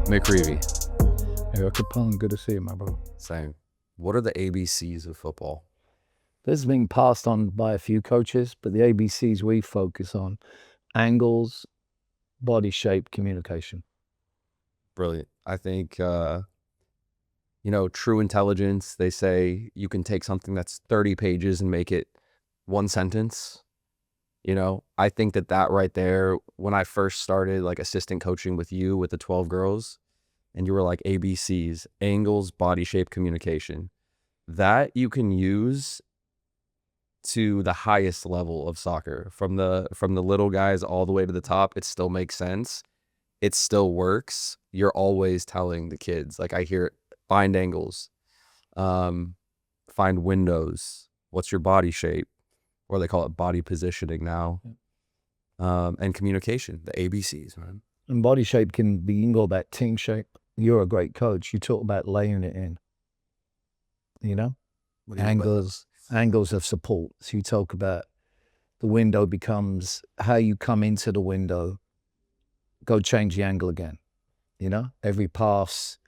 Mick Reevey. Eric Capone, good to see you, my bro. Same. What are the ABCs of football? This has been passed on by a few coaches, but the ABCs we focus on: angles, body shape, communication. Brilliant. I think, true intelligence, they say you can take something that's 30 pages and make it one sentence. I think that right there, when I first started like assistant coaching with you with the 12 girls, and you were like ABCs, angles, body shape, communication, that you can use to the highest level of soccer, from the little guys all the way to the top. It still makes sense. It still works. You're always telling the kids, like I hear it, find angles, find windows, what's your body shape, or they call it body positioning now, and communication, the ABCs, man. And body shape you can go about team shape. You're a great coach. You talk about layering it in, What do you mean by that? angles of support. So you talk about the window becomes how you come into the window, go change the angle again. Every pass,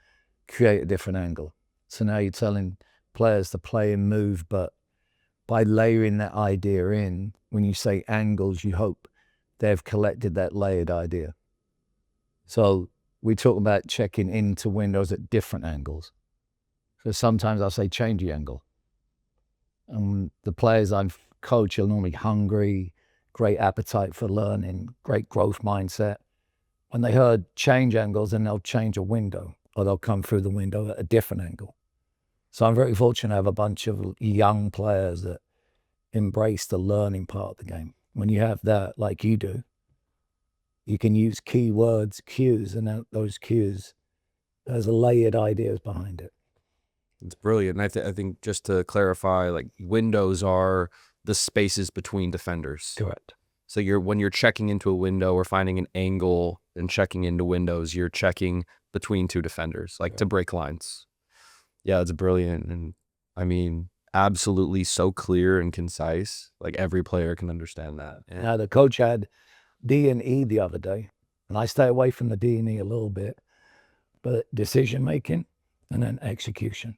create a different angle. So now you're telling players to play and move, but by layering that idea in, when you say angles, you hope they've collected that layered idea. So we talk about checking into windows at different angles. So sometimes I'll say change the angle. And the players I've coached are normally hungry, great appetite for learning, great growth mindset. When they heard change angles, then they'll change a window, or they'll come through the window at a different angle. So I'm very fortunate to have a bunch of young players that embrace the learning part of the game. When you have that, like you do, you can use keywords, cues, and those cues, there's layered ideas behind it. It's brilliant. And I think just to clarify, like windows are the spaces between defenders. Correct. So when you're checking into a window or finding an angle and checking into windows, you're checking between two defenders, like to break lines. Yeah, it's brilliant. And I mean, absolutely so clear and concise. Like every player can understand that. Yeah. Now the coach had D and E the other day, and I stay away from the D and E a little bit, but decision making and then execution.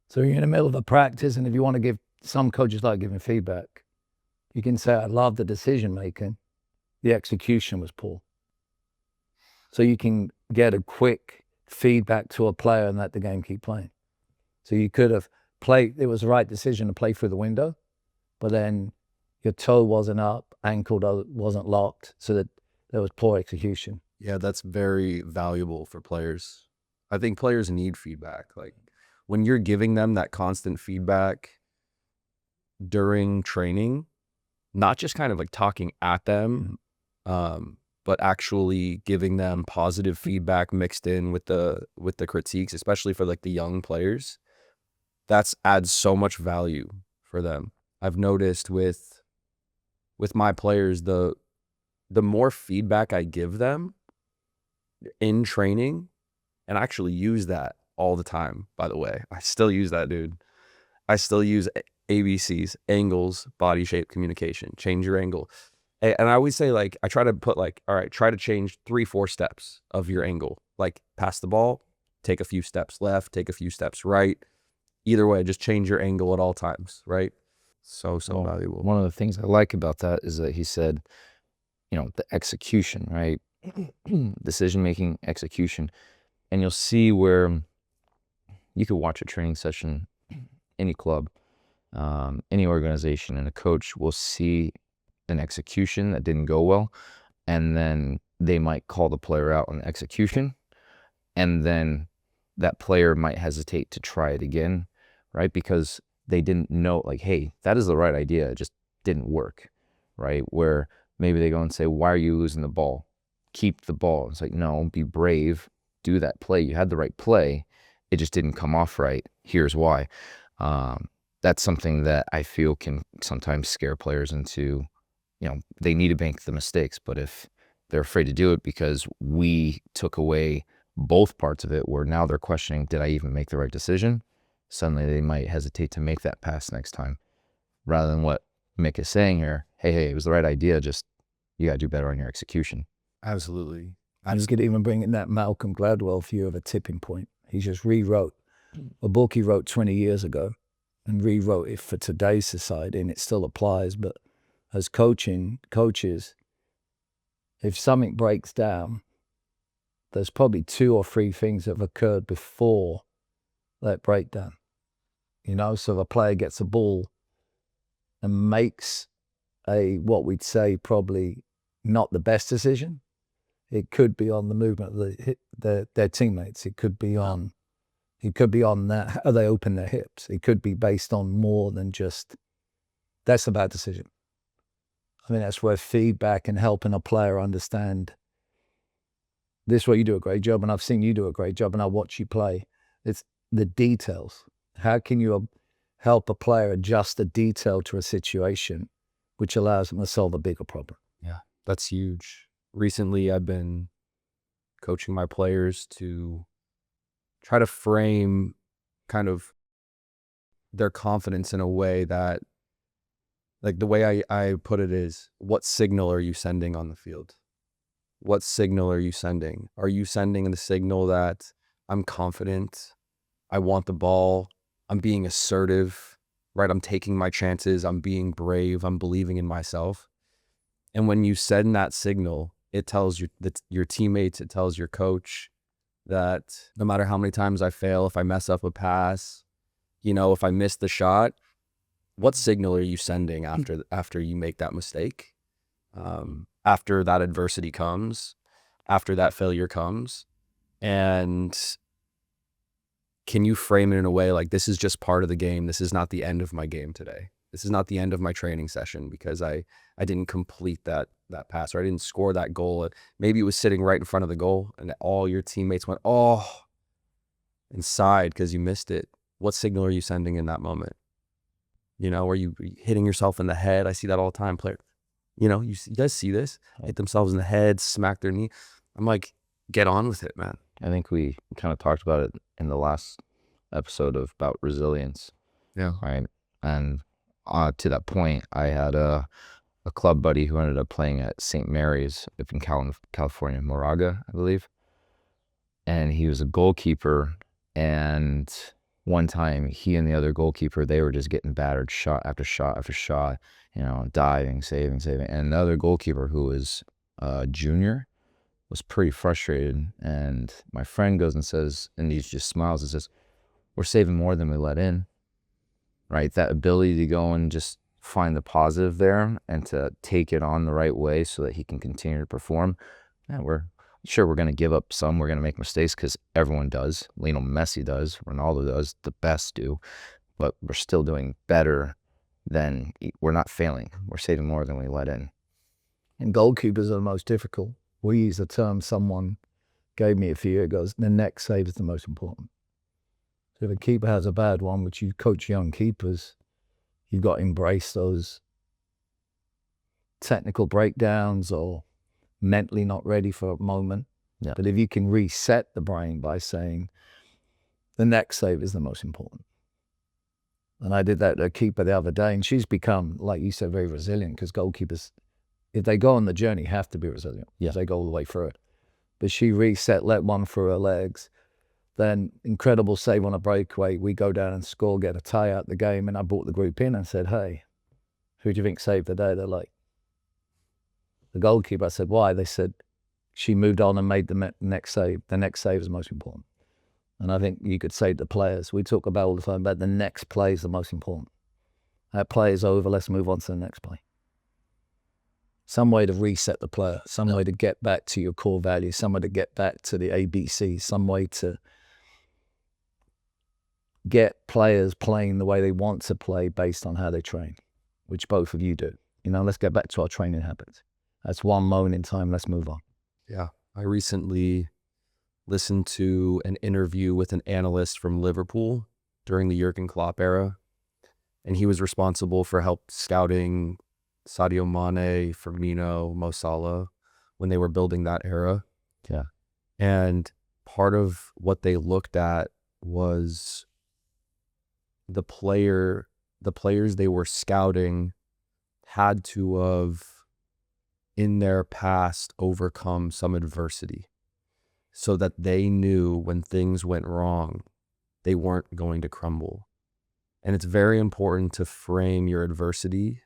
So you're in the middle of a practice, and if you want to give, some coaches like giving feedback, you can say, I love the decision making, the execution was poor. So you can get a quick feedback to a player and let the game keep playing. So you could have played, it was the right decision to play through the window, but then your toe wasn't up, ankle wasn't locked, so that there was poor execution. Yeah, that's very valuable for players. I think players need feedback. Like when you're giving them that constant feedback during training, not just kind of like talking at them, but actually giving them positive feedback mixed in with the critiques, especially for like the young players, that's adds so much value for them. I've noticed with my players, the more feedback I give them in training, and I actually use that all the time, by the way. I still use that, dude. I still use ABCs, angles, body shape, communication, change your angle. And I always say, like, I try to put like, all right, try to change 3-4 steps of your angle. Like pass the ball, take a few steps left, take a few steps right. Either way, just change your angle at all times, right? So valuable. One of the things I like about that is that he said, the execution, right? Decision-making, execution. And you'll see where you could watch a training session, any club, any organization, and a coach will see an execution that didn't go well, and then they might call the player out on execution, and then that player might hesitate to try it again, right? Because they didn't know, like, hey, that is the right idea, it just didn't work, right? Where maybe they go and say, why are you losing the ball? Keep the ball. It's like, no, be brave, do that play. You had the right play, it just didn't come off right. Here's why. That's something that I feel can sometimes scare players into, they need to make the mistakes, but if they're afraid to do it because we took away both parts of it, where now they're questioning, did I even make the right decision? Suddenly they might hesitate to make that pass next time, rather than what Mick is saying here. Hey, it was the right idea, just you got to do better on your execution. Absolutely. I was going to even bring in that Malcolm Gladwell view of a tipping point. He just rewrote a book he wrote 20 years ago and rewrote it for today's society, and it still applies. But as coaches, if something breaks down, there's probably 2 or 3 things that have occurred before that breakdown. You know, so if a player gets a ball and makes what we'd say probably not the best decision, it could be on the movement of their teammates. It could be on that, how they open their hips. It could be based on more than just, that's a bad decision. I mean, that's where feedback and helping a player understand, this is where you do a great job, and I've seen you do a great job, and I watch you play. It's the details. How can you help a player adjust a detail to a situation which allows them to solve a bigger problem? Yeah, that's huge. Recently, I've been coaching my players to try to frame kind of their confidence in a way that, like, the way I put it is, what signal are you sending on the field? What signal are you sending? Are you sending the signal that I'm confident, I want the ball, I'm being assertive, right? I'm taking my chances, I'm being brave, I'm believing in myself. And when you send that signal, it tells your teammates, it tells your coach that no matter how many times I fail, if I mess up a pass, you know, if I miss the shot, what signal are you sending after you make that mistake? After that adversity comes, after that failure comes, and can you frame it in a way like, this is just part of the game. This is not the end of my game today. This is not the end of my training session because I didn't complete that pass, or I didn't score that goal. Maybe it was sitting right in front of the goal and all your teammates went, oh, and sighed because you missed it. What signal are you sending in that moment? You know, are you hitting yourself in the head? I see that all the time. Player, you know, you guys see this? Hit themselves in the head, smack their knee. I'm like, get on with it, man. I think we kind of talked about it in the last episode about resilience. Yeah. Right. And to that point, I had a club buddy who ended up playing at St. Mary's up in California, Moraga, I believe. And he was a goalkeeper. And one time, he and the other goalkeeper, they were just getting battered shot after shot after shot, you know, diving, saving. And the other goalkeeper, who was a junior, was pretty frustrated. And my friend goes and says, and he just smiles and says, we're saving more than we let in, right? That ability to go and just find the positive there and to take it on the right way so that he can continue to perform. Yeah, we're going to give up some. We're going to make mistakes because everyone does. Lionel Messi does. Ronaldo does. The best do. But we're still doing better than, we're not failing. We're saving more than we let in. And goalkeepers are the most difficult. We use the term someone gave me a few years ago, the next save is the most important. So if a keeper has a bad one, which you coach young keepers, you've got to embrace those technical breakdowns or mentally not ready for a moment. Yeah. But if you can reset the brain by saying, the next save is the most important. And I did that to a keeper the other day, and she's become, like you said, very resilient, because goalkeepers, if they go on the journey, have to be resilient. Yeah. They go all the way through it. But she reset, let one through her legs, then incredible save on a breakaway. We go down and score, get a tie out the game, and I brought the group in and said, hey, who do you think saved the day? They're like, the goalkeeper. I said, why? They said, she moved on and made the next save. The next save is most important. And I think you could say to players, we talk about all the time about the next play is the most important. That play is over, let's move on to the next play. Some way to reset the player, some way to get back to your core values, some way to get back to the ABC, some way to get players playing the way they want to play based on how they train, which both of you do. You know, let's get back to our training habits. That's one moment in time, let's move on. Yeah. I recently listened to an interview with an analyst from Liverpool during the Jurgen Klopp era, and he was responsible for help scouting Sadio Mane, Firmino, Mo Salah when they were building that era. Yeah. And part of what they looked at was the players they were scouting had to have in their past overcome some adversity. so that they knew when things went wrong, they weren't going to crumble. And it's very important to frame your adversity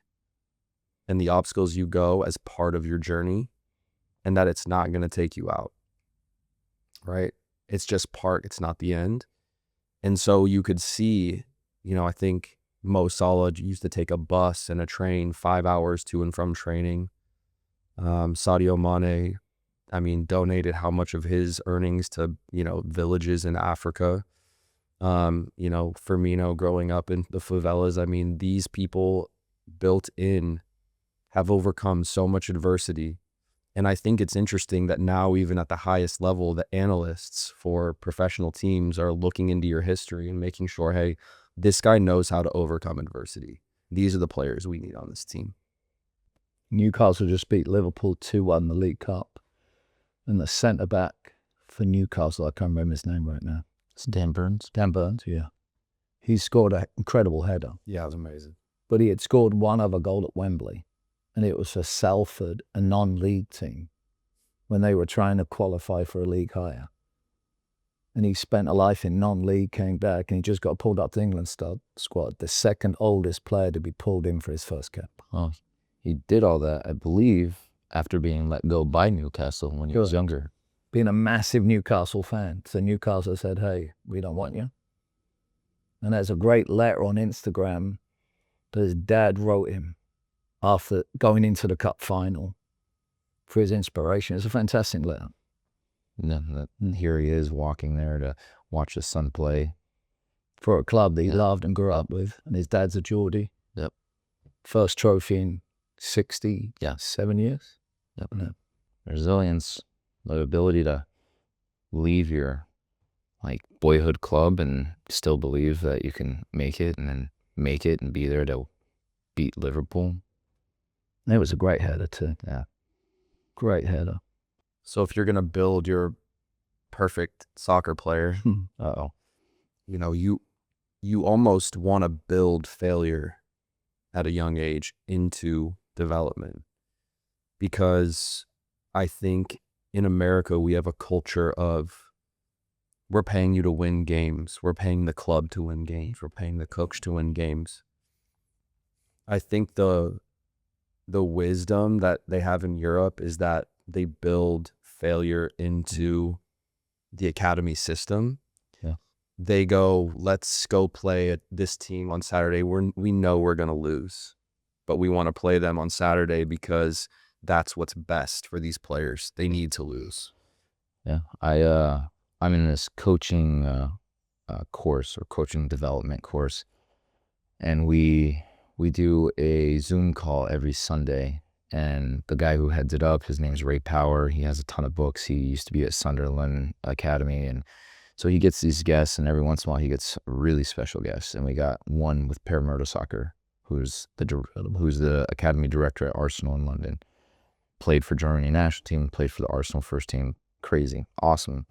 and the obstacles you go as part of your journey, and that it's not going to take you out, right? It's just part, it's not the end. And so you could see, I think Mo Salah used to take a bus and a train 5 hours to and from training. Sadio Mane, donated how much of his earnings to, villages in Africa. Firmino growing up in the favelas. These people built in have overcome so much adversity. And I think it's interesting that now, even at the highest level, the analysts for professional teams are looking into your history and making sure, hey, this guy knows how to overcome adversity. These are the players we need on this team. Newcastle just beat Liverpool 2-1 in the League Cup. And the centre-back for Newcastle, I can't remember his name right now. It's Dan Burns. Dan Burns, yeah. He scored an incredible header. Yeah, it was amazing. But he had scored one other goal at Wembley. And it was for Salford, a non-league team, when they were trying to qualify for a league higher. And he spent a life in non-league, came back, and he just got pulled up to England squad, the second oldest player to be pulled in for his first cap. Oh, he did all that, I believe, after being let go by Newcastle when he was younger. Being a massive Newcastle fan. So Newcastle said, hey, we don't want you. And there's a great letter on Instagram that his dad wrote him after going into the cup final for his inspiration. It's a fantastic letter. And here he is walking there to watch his son play. For a club that he loved and grew up with. And his dad's a Geordie. Yep. First trophy in 7 years. Yep. Yeah. Resilience, the ability to leave your boyhood club and still believe that you can make it, and then make it and be there to beat Liverpool. It was a great header too. Yeah. Great header. So if you're going to build your perfect soccer player, you almost want to build failure at a young age into development. Because I think in America, we have a culture of, we're paying you to win games. We're paying the club to win games. We're paying the coach to win games. I think the wisdom that they have in Europe is that they build failure into the academy system. Yeah. They go, let's go play at this team on Saturday. We know we're going to lose, but we want to play them on Saturday because that's what's best for these players. They need to lose. Yeah. I'm in this coaching course, or coaching development course, and we do a Zoom call every Sunday. And the guy who heads it up, his name's Ray Power. He has a ton of books. He used to be at Sunderland Academy. And so he gets these guests, and every once in a while he gets really special guests. And we got one with Per Mertesacker, who's the academy director at Arsenal in London. Played for Germany national team, played for the Arsenal first team. Crazy, awesome.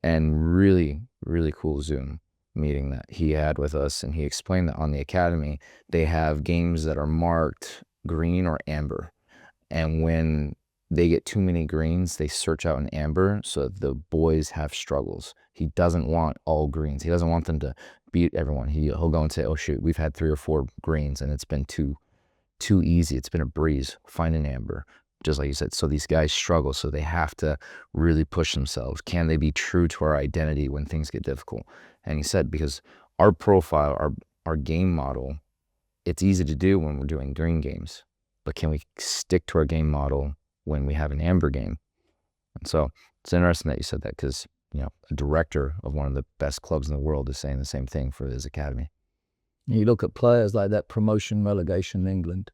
And really, really cool Zoom meeting that he had with us. And he explained that on the academy, they have games that are marked green or amber. And when they get too many greens, they search out an amber, so the boys have struggles. He doesn't want all greens. He doesn't want them to beat everyone. He'll go and say, oh shoot, we've had 3 or 4 greens and it's been too easy. It's been a breeze. Find an amber. Just like you said, so these guys struggle, so they have to really push themselves. Can they be true to our identity when things get difficult? And he said, because our profile, our game model, it's easy to do when we're doing green games. But can we stick to our game model when we have an amber game? And so it's interesting that you said that, because a director of one of the best clubs in the world is saying the same thing for his academy. You look at players like that promotion relegation in England.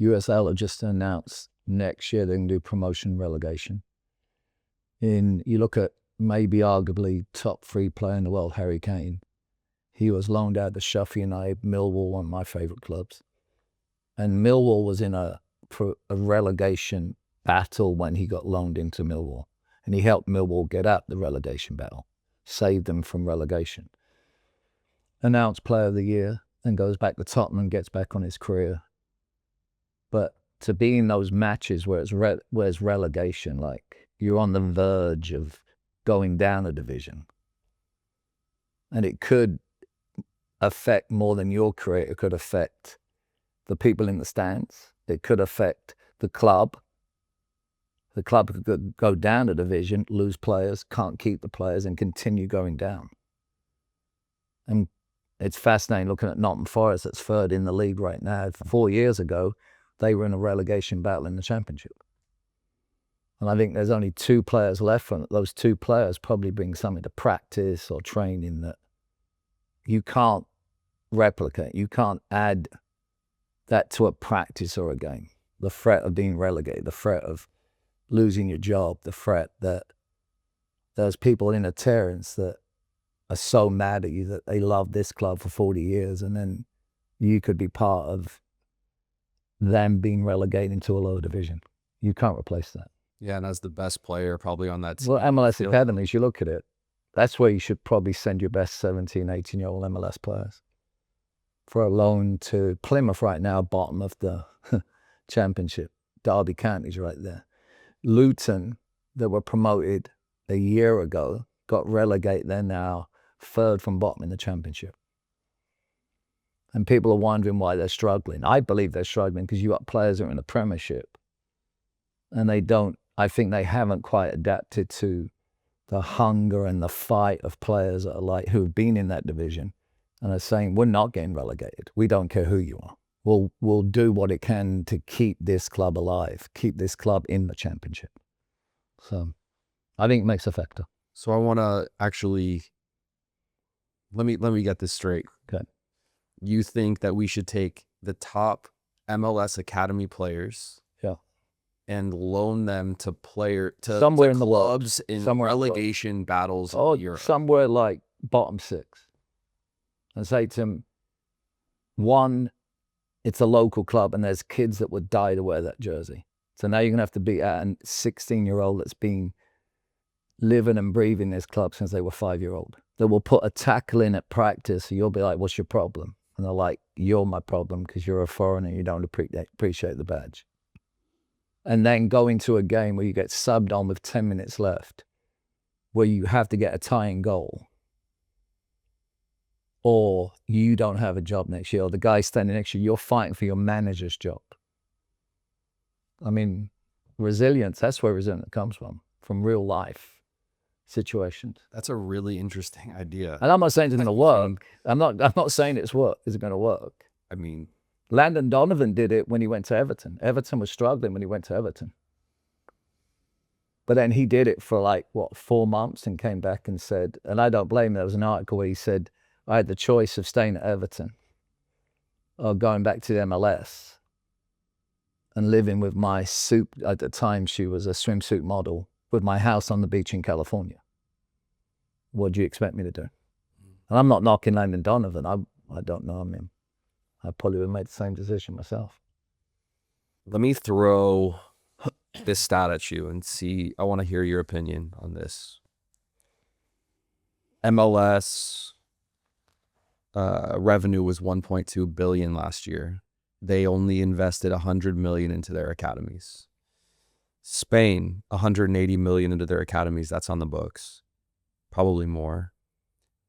USL have just announced next year they're going to do promotion relegation. You look at maybe arguably top 3 player in the world, Harry Kane. He was loaned out to Sheffield United, Millwall, one of my favorite clubs. And Millwall was in a relegation battle when he got loaned into Millwall. And he helped Millwall get out the relegation battle, saved them from relegation. Announced player of the year, then goes back to Tottenham and gets back on his career. But to be in those matches where it's relegation, like you're on the verge of going down a division. And it could affect more than your career. It could affect the people in the stands. It could affect the club. The club could go down a division, lose players, can't keep the players, and continue going down. And it's fascinating looking at Nottingham Forest, that's third in the league right now. 4 years ago, they were in a relegation battle in the Championship. And I think there's only 2 players left from it. Those 2 players probably bring something to practice or training that you can't replicate. You can't add that to a practice or a game. The threat of being relegated, the threat of losing your job, the threat that there's people in adherence that are so mad at you that they love this club for 40 years, and then you could be part of them being relegated into a lower division. You can't replace that. Yeah, and as the best player probably on that team. Well, MLS Academies, you look at it, that's where you should probably send your best 17, 18-year-old MLS players for a loan to Plymouth right now, bottom of the Championship. Derby County's right there. Luton, that were promoted a year ago, got relegated. They're now third from bottom in the Championship. And people are wondering why they're struggling. I believe they're struggling because you got players that are in the Premiership and I think they haven't quite adapted to the hunger and the fight of players that are who've been in that division and are saying, we're not getting relegated. We don't care who you are. We'll do what it can to keep this club alive, keep this club in the Championship. So I think it makes a factor. So I want to actually, let me get this straight. Okay. You think that we should take the top MLS Academy players, and loan them to somewhere in the world, clubs in relegation battles in Europe? Somewhere like bottom 6, and say to them, one, it's a local club and there's kids that would die to wear that jersey. So now you're going to have to beat out a 16-year-old that's been living and breathing this club since they were 5-year-old. That will put a tackle in at practice, so you'll be like, what's your problem? And they're like, you're my problem because you're a foreigner and you don't appreciate the badge. And then go into a game where you get subbed on with 10 minutes left, where you have to get a tying goal, or you don't have a job next year, or the guy standing next to you, you're fighting for your manager's job. I mean, resilience, that's where resilience comes from real life situations. That's a really interesting idea. And I'm not saying it's going to work. I'm not saying it's going to work. I mean, Landon Donovan did it when he went to Everton. Everton was struggling when he went to Everton. But then he did it for 4 months and came back and said, and I don't blame him, there was an article where he said, I had the choice of staying at Everton or going back to the MLS and living with my suit. At the time, she was a swimsuit model with my house on the beach in California. What do you expect me to do? And I'm not knocking Landon Donovan. I don't know him. I probably would have made the same decision myself. Let me throw this stat at you and see. I want to hear your opinion on this. MLS revenue was $1.2 billion last year. They only invested $100 million into their academies. Spain, $180 million into their academies. That's on the books. Probably more.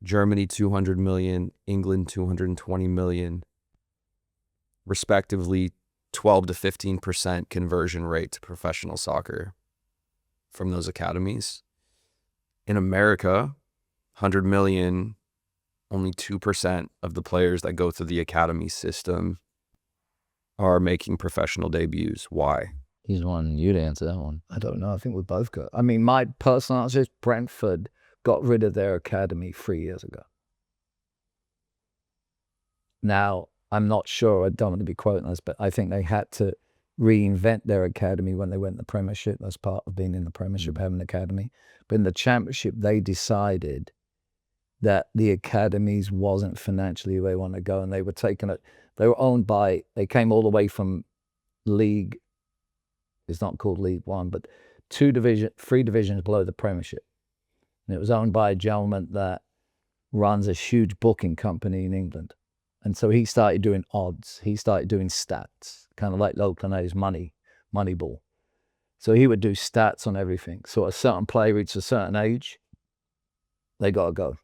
Germany, $200 million. England, $220 million. Respectively, 12 to 15% conversion rate to professional soccer from those academies. In America, 100 million, only 2% of the players that go through the academy system are making professional debuts. Why? He's wanting you to answer that one. I don't know. I think we both got. I mean, my personal answer is Brentford got rid of their academy 3 years ago. Now, I'm not sure, I don't want to be quoting this, but I think they had to reinvent their academy when they went in the Premiership. That's part of being in the Premiership, having an academy. But in the Championship, they decided that the academies wasn't financially where they want to go, and they were taking it. They were owned by, they came all the way from League, it's not called League One, but 3 divisions below the Premiership. And it was owned by a gentleman that runs a huge booking company in England. And so he started doing odds. He started doing stats, kind of like local now's Moneyball. So he would do stats on everything. So a certain player reached a certain age, they got to go,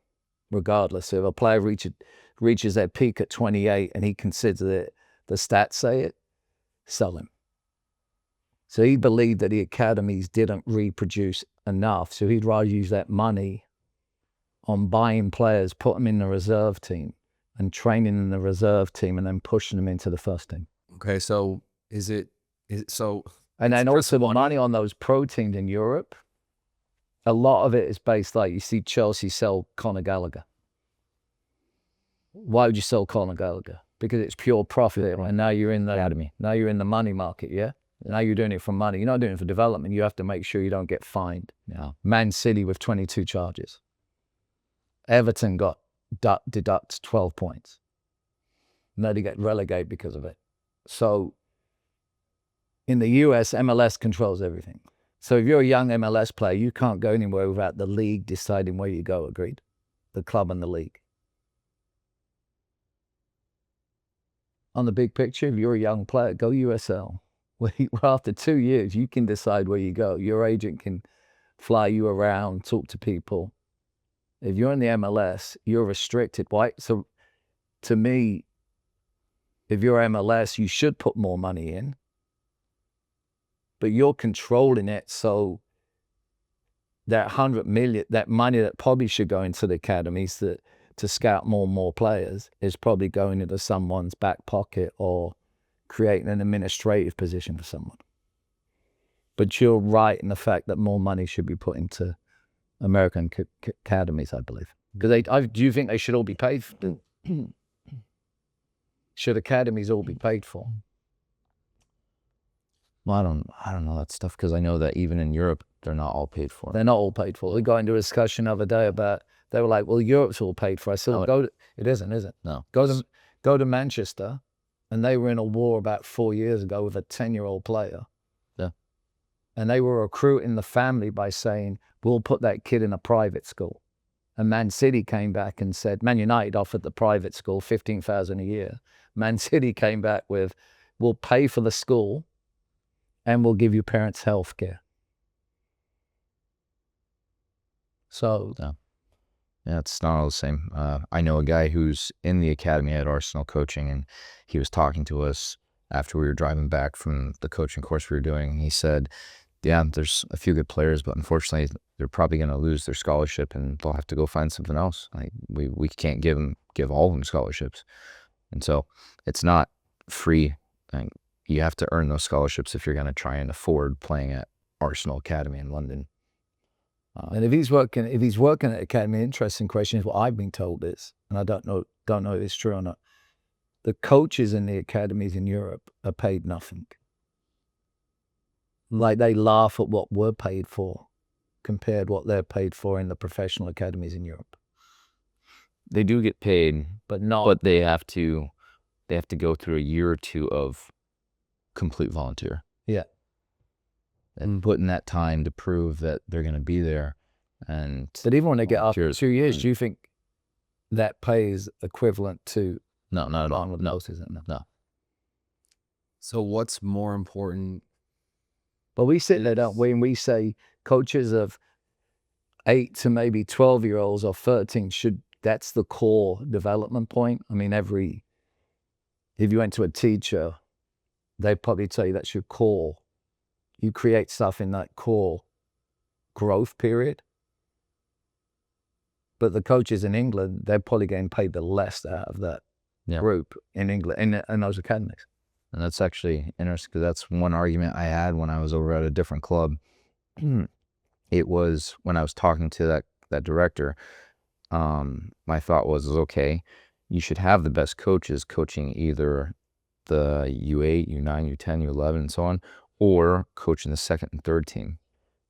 regardless. So if a player reaches their peak at 28 and he considers it, the stats say it, sell him. So he believed that the academies didn't reproduce enough. So he'd rather use that money on buying players, put them in the reserve team and training in the reserve team and then pushing them into the first team. Okay, so is it so? And then also the money on those pro teams in Europe, a lot of it is based, like you see Chelsea sell Conor Gallagher. Why would you sell Conor Gallagher? Because it's pure profit, and now you're in the academy. Now you're in the money market, yeah? Now you're doing it for money. You're not doing it for development. You have to make sure you don't get fined. Yeah. Man City with 22 charges. Everton got deducts 12 points. Now they get relegated because of it. So in the US, MLS controls everything. So if you're a young MLS player, you can't go anywhere without the league deciding where you go, agreed? The club and the league. On the big picture, if you're a young player, go USL. Well, after 2 years, you can decide where you go. Your agent can fly you around, talk to people. If you're in the MLS, you're restricted. Why? So to me, if you're MLS, you should put more money in, but you're controlling it. So that 100 million, that money that probably should go into the academies to scout more and more players is probably going into someone's back pocket or creating an administrative position for someone. But you're right in the fact that more money should be put into American academies, I believe. Because do you think they should all be paid for? Should academies all be paid for? Well, I don't know that stuff, because I know that even in Europe, they're not all paid for. They're not all paid for. We got into a discussion the other day about, they were like, well, Europe's all paid for. I said, well, it isn't, is it? No. Go to Manchester, and they were in a war about 4 years ago with a 10-year-old player. Yeah. And they were recruiting the family by saying, we'll put that kid in a private school. And Man City came back and said, Man United offered the private school $15,000 a year. Man City came back with, we'll pay for the school and we'll give you parents health care. So yeah, it's not all the same. I know a guy who's in the academy at Arsenal coaching, and he was talking to us after we were driving back from the coaching course we were doing. And he said, yeah, there's a few good players, but unfortunately, they're probably going to lose their scholarship and they'll have to go find something else. Like we can't give all of them scholarships. And so it's not free. Like, you have to earn those scholarships if you're going to try and afford playing at Arsenal Academy in London. And if he's working at academy, interesting question is what I've been told is, and I don't know if it's true or not. The coaches in the academies in Europe are paid nothing. Like, they laugh at what we're paid for compared what they're paid for in the professional academies in Europe. They do get paid, but not. But they have to go through a year or two of complete volunteer. Yeah. And put in that time to prove that they're going to be there. And but even when they get after 2 years, do you think that pay is equivalent to? No, not at all. With most, isn't it? No. So what's more important? But we sit there, don't we? And we say coaches of 8 to maybe 12-year-olds or 13 that's the core development point. I mean, if you went to a teacher, they'd probably tell you that's your core. You create stuff in that core growth period. But the coaches in England, they're probably getting paid the less out of that group in England, in those academies. And that's actually interesting, because that's one argument I had when I was over at a different club. It was when I was talking to that director, my thought was, okay, you should have the best coaches coaching either the U8, U9, U10, U11, and so on, or coaching the second and third team,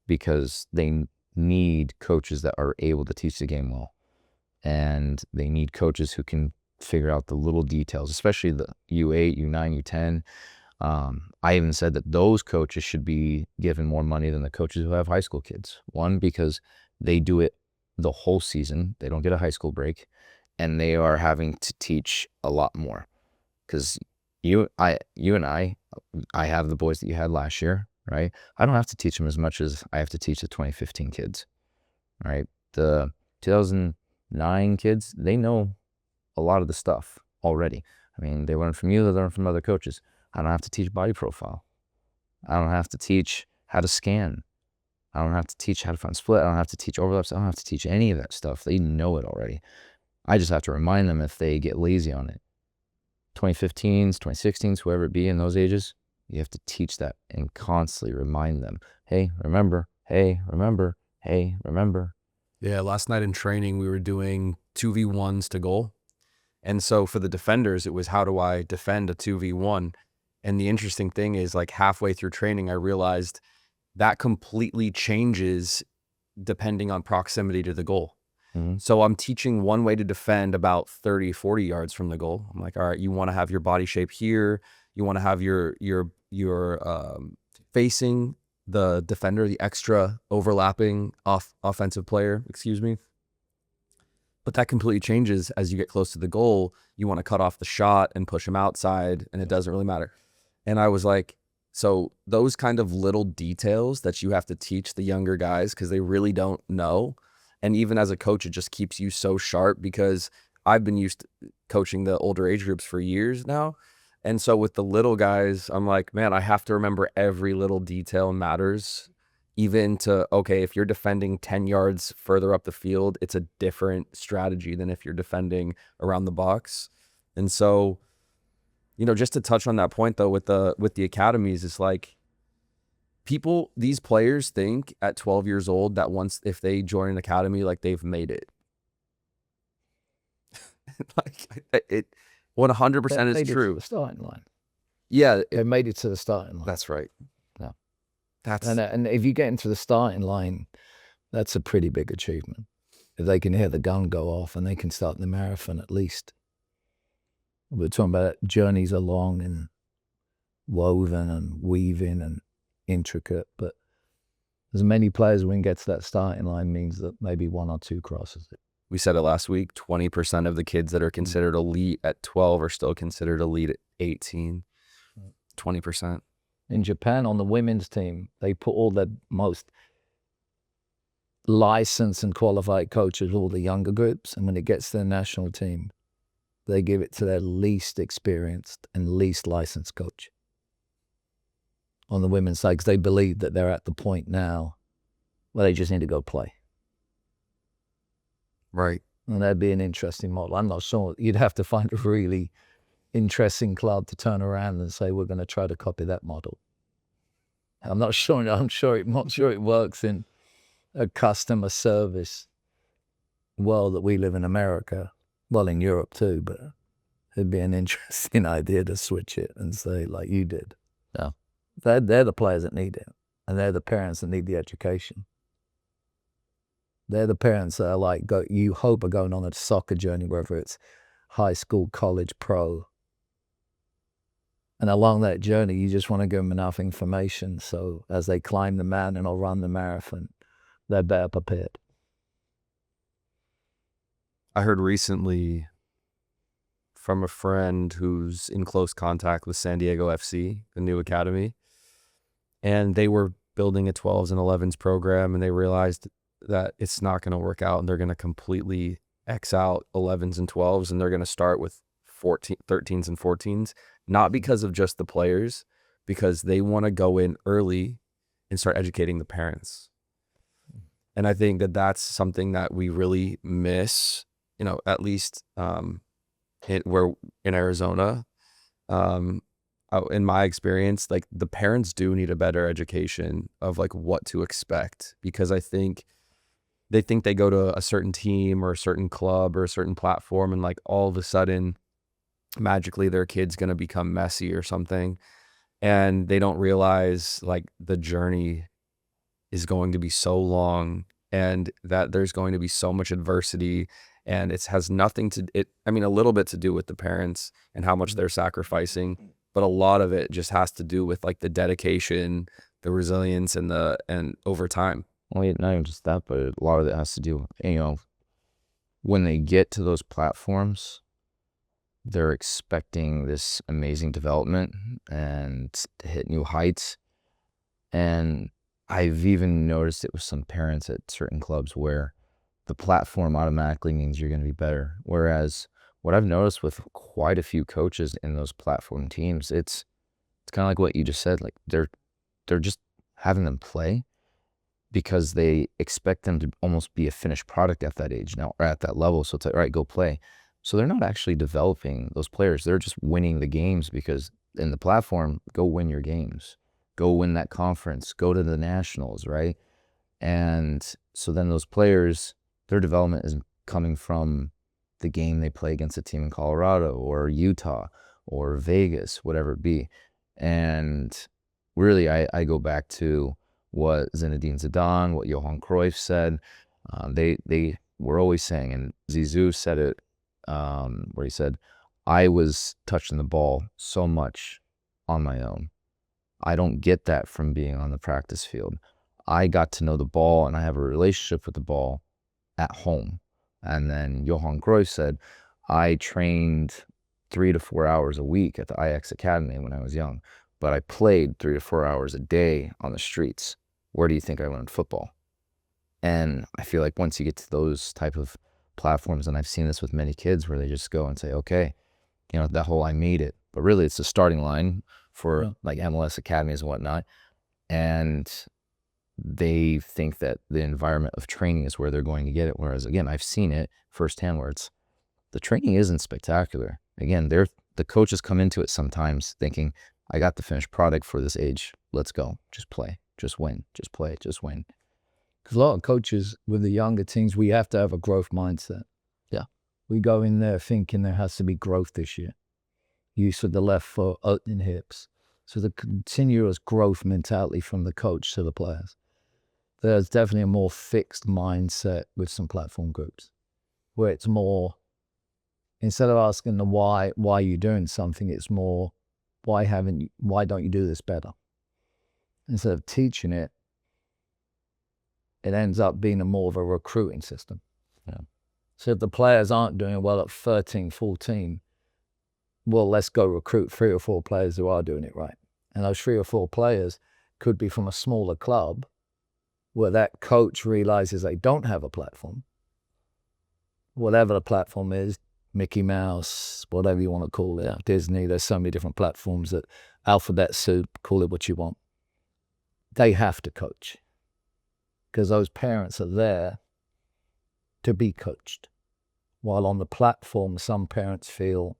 because they need coaches that are able to teach the game well. And they need coaches who can figure out the little details, especially the U8, U9, U10. I even said that those coaches should be given more money than the coaches who have high school kids. One, because they do it the whole season. They don't get a high school break, and they are having to teach a lot more. Because you and I have the boys that you had last year, right? I don't have to teach them as much as I have to teach the 2015 kids, right? The 2009 kids, they know a lot of the stuff already. I mean, they learn from you, they learn from other coaches. I don't have to teach body profile. I don't have to teach how to scan. I don't have to teach how to find split. I don't have to teach overlaps. I don't have to teach any of that stuff. They know it already. I just have to remind them if they get lazy on it. 2015s, 2016s, whoever it be in those ages, you have to teach that and constantly remind them, hey, remember, hey, remember, hey, remember. Yeah, last night in training, we were doing 2v1s to goal. And so for the defenders, it was how do I defend a 2v1? And the interesting thing is, like, halfway through training, I realized that completely changes depending on proximity to the goal. Mm-hmm. So I'm teaching one way to defend about 30, 40 yards from the goal. I'm like, all right, you want to have your body shape here. You want to have your facing the defender, the extra overlapping offensive player, excuse me. But that completely changes as you get close to the goal. You want to cut off the shot and push him outside, and it doesn't really matter. And I was like, so those kind of little details that you have to teach the younger guys because they really don't know. And even as a coach, it just keeps you so sharp because I've been used to coaching the older age groups for years now. And so with the little guys, I'm like, man, I have to remember every little detail matters. Even to, okay, if you're defending 10 yards further up the field, it's a different strategy than if you're defending around the box. And so, you know, just to touch on that point though, with the academies, it's like these players think at 12 years old that once, if they join an academy, like they've made it. Like it 100% is true. The starting line. Yeah. They made it to the starting line. That's right. Yeah. And if you get into the starting line, that's a pretty big achievement. If they can hear the gun go off and they can start the marathon at least. We're talking about journeys are long and woven and weaving and intricate, but as many players when get to that starting line means that maybe one or two crosses it. We said it last week, 20% of the kids that are considered elite at 12 are still considered elite at 18. 20%. In Japan, on the women's team, they put all the most licensed and qualified coaches, all the younger groups, and when it gets to the national team, they give it to their least experienced and least licensed coach on the women's side because they believe that they're at the point now where they just need to go play. Right. And that'd be an interesting model. I'm not sure. You'd have to find a really interesting club to turn around and say, we're going to try to copy that model. I'm not sure. I'm not sure it works in a customer service world that we live in America. Well, in Europe too, but it'd be an interesting idea to switch it and say, like you did. Yeah. They're the players that need it. And they're the parents that need the education. They're the parents that are like, you hope are going on a soccer journey, whether it's high school, college, pro. And along that journey, you just want to give them enough information so as they climb the mountain or run the marathon, they're better prepared. I heard recently from a friend who's in close contact with San Diego FC, the new academy, and they were building a 12s and 11s program, and they realized that it's not going to work out, and they're going to completely X out 11s and 12s, and they're going to start with 13s and 14s, not because of just the players, because they want to go in early and start educating the parents. And I think that that's something that we really miss, you know, at least we're in Arizona. In my experience, like the parents do need a better education of like what to expect, because I think they go to a certain team or a certain club or a certain platform, and like all of a sudden magically their kid's going to become Messi or something, and they don't realize like the journey is going to be so long and that there's going to be so much adversity, and it has nothing to a little bit to do with the parents and how much they're sacrificing, but a lot of it just has to do with like the dedication, the resilience, and over time. Well, not even just that, but a lot of it has to do, when they get to those platforms, they're expecting this amazing development and to hit new heights. And I've even noticed it with some parents at certain clubs where the platform automatically means you're going to be better. Whereas what I've noticed with quite a few coaches in those platform teams, it's kind of like what you just said. Like they're just having them play because they expect them to almost be a finished product at that age now, or at that level. So it's like, all right, go play. So they're not actually developing those players. They're just winning the games because in the platform, go win your games. Go win that conference. Go to the nationals, right? And so then those players, their development is coming from the game they play against a team in Colorado or Utah or Vegas, whatever it be. And really, I go back to what Zinedine Zidane, what Johan Cruyff said. They were always saying, and Zizou said it, where he said, I was touching the ball so much on my own. I don't get that from being on the practice field. I got to know the ball and I have a relationship with the ball at home. And then Johan Cruyff said, I trained 3 to 4 hours a week at the MLS Academy when I was young, but I played 3 to 4 hours a day on the streets. Where do you think I learned football? And I feel like once you get to those type of platforms, and I've seen this with many kids where they just go and say, okay, you know, that whole I made it. But really it's the starting line for like MLS academies and whatnot. And they think that the environment of training is where they're going to get it. Whereas again, I've seen it firsthand where it's, the training isn't spectacular. Again, the coaches come into it sometimes thinking, I got the finished product for this age. Let's go. Just play. Just win. Just play. Just win. Because a lot of coaches with the younger teams, we have to have a growth mindset. Yeah. We go in there thinking there has to be growth this year. Use of the left foot, opening hips. So the continuous growth mentality from the coach to the players. There's definitely a more fixed mindset with some platform groups where it's more, instead of asking the why are you doing something, it's more, why don't you do this better? Instead of teaching it, it ends up being more of a recruiting system. Yeah. So if the players aren't doing well at 13, 14, well, let's go recruit 3 or 4 players who are doing it right. And those 3 or 4 players could be from a smaller club where that coach realizes they don't have a platform. Whatever the platform is, Mickey Mouse, whatever you want to call it, Disney, there's so many different platforms that alphabet soup, call it what you want. They have to coach because those parents are there to be coached. While on the platform, some parents feel,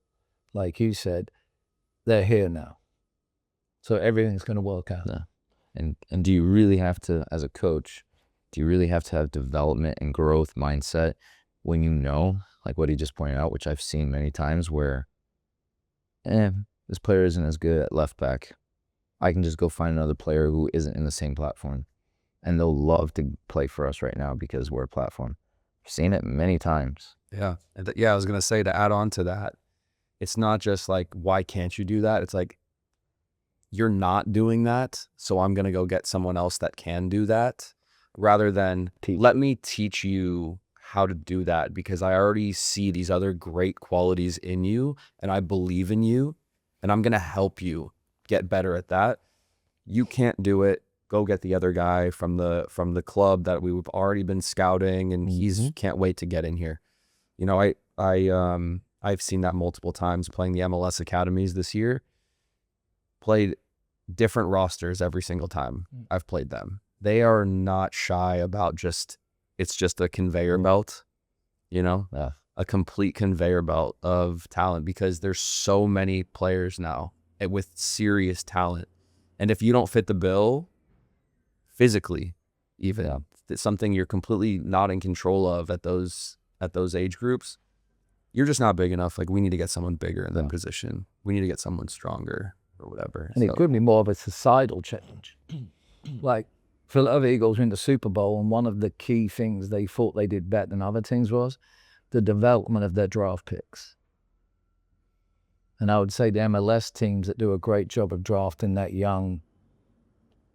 like you said, they're here now. So everything's going to work out. Yeah. And do you really have to, as a coach, do you really have to have development and growth mindset when you know, like what he just pointed out, which I've seen many times where, this player isn't as good at left back. I can just go find another player who isn't in the same platform. And they'll love to play for us right now because we're a platform. I've seen it many times. Yeah. I was going to say, to add on to that, it's not just like, why can't you do that? It's like, you're not doing that, so I'm going to go get someone else that can do that, rather than let me teach you how to do that because I already see these other great qualities in you and I believe in you and I'm going to help you get better at that. You can't do it. Go get the other guy from the club that we've already been scouting and he's can't wait to get in here. You know, I've seen that multiple times playing the MLS academies this year. Played different rosters every single time I've played them. They are not shy about it's just a conveyor belt, you know, a complete conveyor belt of talent because there's so many players now with serious talent. And if you don't fit the bill physically, even it's something you're completely not in control of at those age groups, you're just not big enough. Like, we need to get someone bigger in that position. We need to get someone stronger or whatever. And it could be more of a societal change. Like, Philadelphia Eagles win the Super Bowl, and one of the key things they thought they did better than other teams was the development of their draft picks. And I would say the MLS teams that do a great job of drafting that young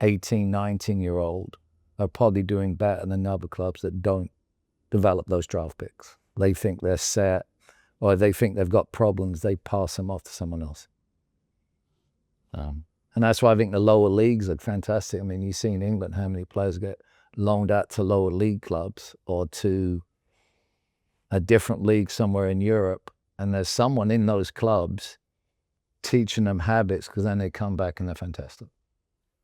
18, 19-year-old are probably doing better than other clubs that don't develop those draft picks. They think they're set, or they think they've got problems, they pass them off to someone else. And that's why I think the lower leagues are fantastic. I mean, you see in England how many players get loaned out to lower league clubs or to a different league somewhere in Europe, and there's someone in those clubs teaching them habits, because then they come back and they're fantastic.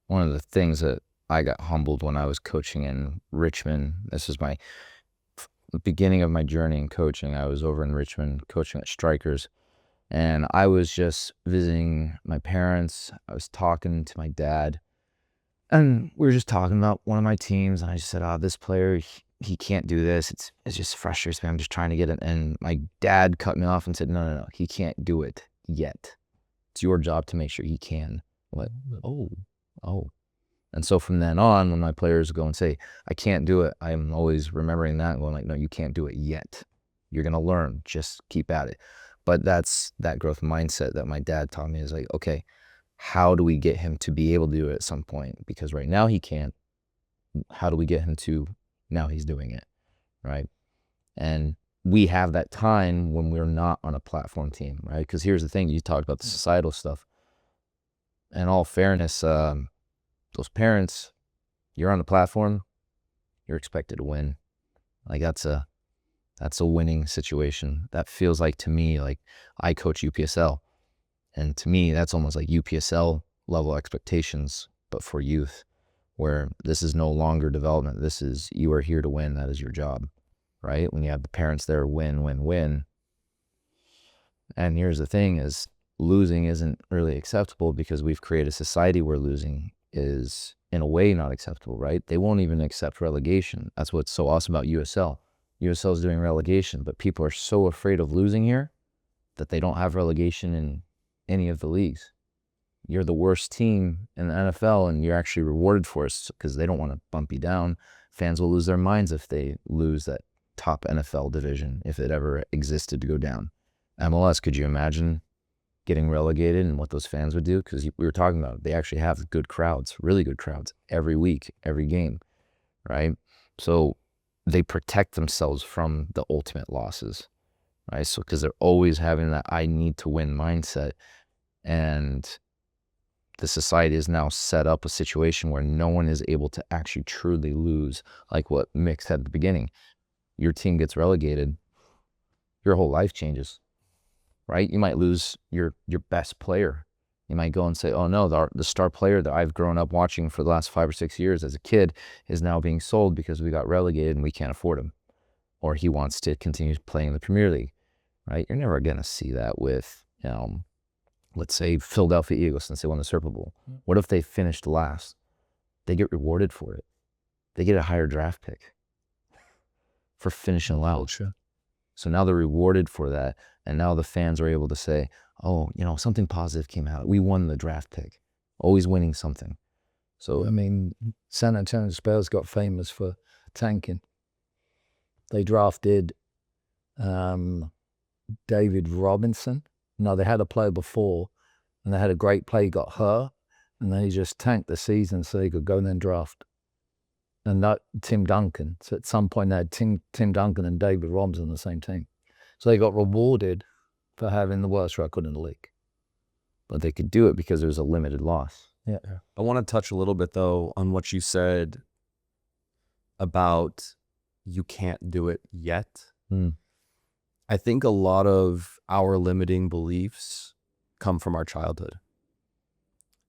One of the things that I got humbled when I was coaching in Richmond, this was the beginning of my journey in coaching. I was over in Richmond coaching at Strikers, and I was just visiting my parents. I was talking to my dad, and we were just talking about one of my teams, and I just said, "Oh, this player, he can't do this. It just frustrates me. I'm just trying to get it." And my dad cut me off and said, No, he can't do it yet. It's your job to make sure he can." What? Oh. And so from then on, when my players go and say, "I can't do it," I'm always remembering that and going like, "No, you can't do it yet. You're going to learn. Just keep at it." But that's that growth mindset that my dad taught me, is like, okay, how do we get him to be able to do it at some point? Because right now he can't. How do we get him to now he's doing it, right? And we have that time when we're not on a platform team, right? Because here's the thing, you talked about the societal stuff. In all fairness, those parents, you're on the platform, you're expected to win. Like that's a winning situation. That feels like, to me, like I coach UPSL, and to me that's almost like UPSL level expectations, but for youth, where this is no longer development. This is, you are here to win. That is your job, right? When you have the parents there, win, win, win. And here's the thing, is losing isn't really acceptable, because we've created a society where losing is in a way not acceptable, right? They won't even accept relegation. That's what's so awesome about USL. USL is doing relegation, but people are so afraid of losing here that they don't have relegation in any of the leagues. You're the worst team in the NFL, and you're actually rewarded for it, because they don't want to bump you down. Fans will lose their minds if they lose that top NFL division, if it ever existed to go down. MLS, could you imagine getting relegated and what those fans would do? Because we were talking about it. They actually have good crowds, really good crowds, every week, every game, right? So they protect themselves from the ultimate losses, right? So because they're always having that I need to win mindset, and the society has now set up a situation where no one is able to actually truly lose. Like what Mick said at the beginning, your team gets relegated, your whole life changes, right? You might lose your best player. You might go and say, "Oh no, the star player that I've grown up watching for the last 5 or 6 years as a kid is now being sold because we got relegated and we can't afford him." Or he wants to continue playing in the Premier League, right? You're never going to see that with, let's say, Philadelphia Eagles, since they won the Super Bowl. What if they finished last? They get rewarded for it. They get a higher draft pick for finishing last. So now they're rewarded for that. And now the fans are able to say, "Oh, something positive came out. We won the draft pick." Always winning something. So, I mean, San Antonio Spurs got famous for tanking. They drafted David Robinson. No, they had a player before, and they had a great player, got hurt, and they just tanked the season so they could go and then draft. And that Tim Duncan. So at some point they had Tim Duncan and David Robinson on the same team. So they got rewarded for having the worst record in the league. but they could do it because there's a limited loss. Yeah. I want to touch a little bit, though, on what you said about you can't do it yet. I think a lot of our limiting beliefs come from our childhood.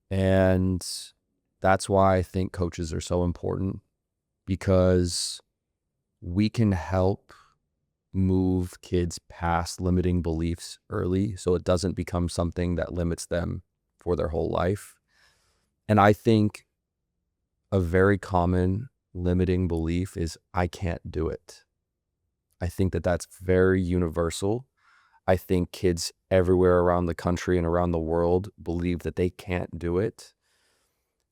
And that's why I think coaches are so important, because we can help move kids past limiting beliefs early so it doesn't become something that limits them for their whole life. And I think a very common limiting belief is I can't do it. I think that that's very universal. I think kids everywhere around the country and around the world believe that they can't do it.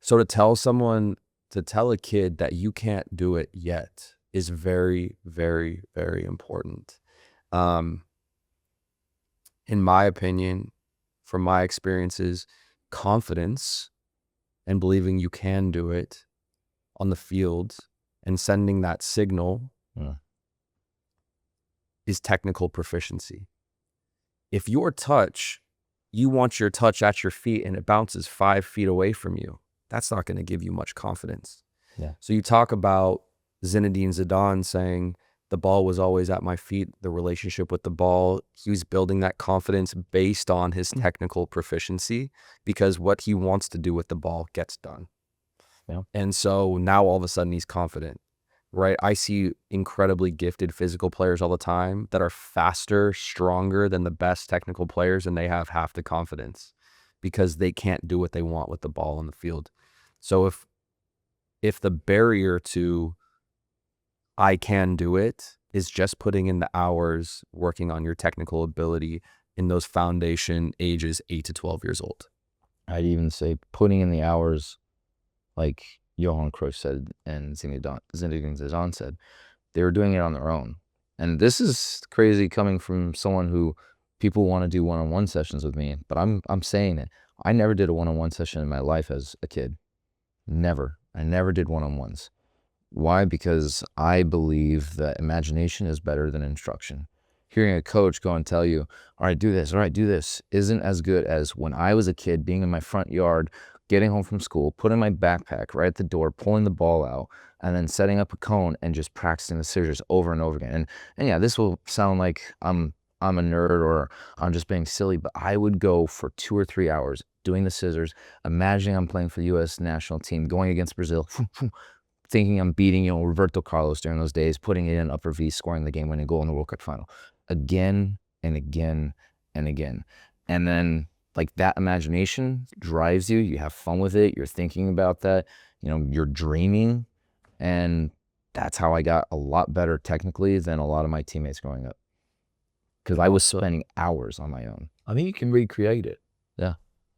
So to tell a kid that you can't do it yet is very, very, very important. In my opinion, from my experiences, confidence and believing you can do it on the field and sending that signal is technical proficiency. If you want your touch at your feet and it bounces 5 feet away from you, that's not going to give you much confidence. Yeah. So you talk about Zinedine Zidane saying The ball was always at my feet, the relationship with the ball. He was building that confidence based on his technical proficiency, because what he wants to do with the ball gets done. Yeah. And so now all of a sudden he's confident, right? I see incredibly gifted physical players all the time that are faster, stronger than the best technical players, and they have half the confidence because they can't do what they want with the ball on the field. So if the barrier to I can do it is just putting in the hours, working on your technical ability in those foundation ages 8 to 12 years old. I'd even say putting in the hours, like Johan Cruyff said and Zinedine Zidane said, they were doing it on their own. And this is crazy coming from someone who people want to do one-on-one sessions with me, but I'm saying it. I never did a one-on-one session in my life as a kid. Never. I never did one-on-ones. Why? Because I believe that imagination is better than instruction. Hearing a coach go and tell you, all right, do this, isn't as good as when I was a kid, being in my front yard, getting home from school, putting my backpack right at the door, pulling the ball out, and then setting up a cone and just practicing the scissors over and over again. And yeah, this will sound like I'm a nerd or I'm just being silly, but I would go for 2 or 3 hours doing the scissors, imagining I'm playing for the U.S. national team, going against Brazil, thinking I'm beating, Roberto Carlos during those days, putting it in upper V, scoring the game-winning goal in the World Cup final, again and again and again. And then, like, that imagination drives you. You have fun with it. You're thinking about that. You're dreaming. And that's how I got a lot better technically than a lot of my teammates growing up, because I was spending hours on my own. I think you can recreate it. Yeah.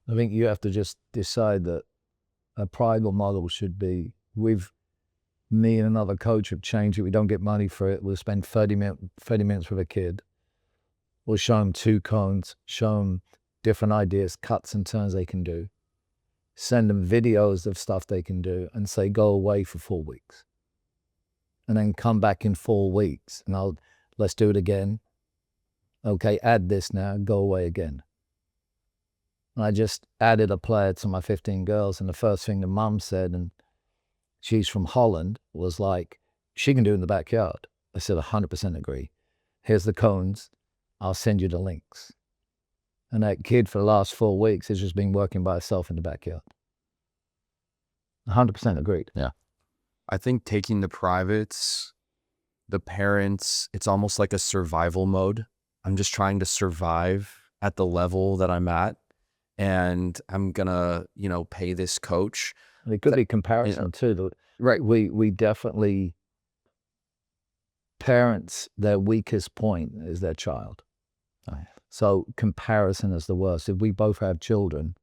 I think you have to just decide that a primal model should be, me and another coach have changed it. We don't get money for it. We'll spend 30 minutes with a kid. We'll show them 2 cones, show them different ideas, cuts and turns they can do. Send them videos of stuff they can do and say, go away for 4 weeks. And then come back in 4 weeks and let's do it again. Okay, add this now, go away again. And I just added a player to my 15 girls, and the first thing the mum said, and she's from Holland, was like, she can do it in the backyard. I said, 100% agree. Here's the cones. I'll send you the links. And that kid for the last 4 weeks has just been working by herself in the backyard. 100% agreed. Yeah. I think taking the privates, the parents, it's almost like a survival mode. I'm just trying to survive at the level that I'm at, and I'm gonna, pay this coach. It could be comparison too. Right. We definitely, parents, their weakest point is their child. So comparison is the worst. If we both have children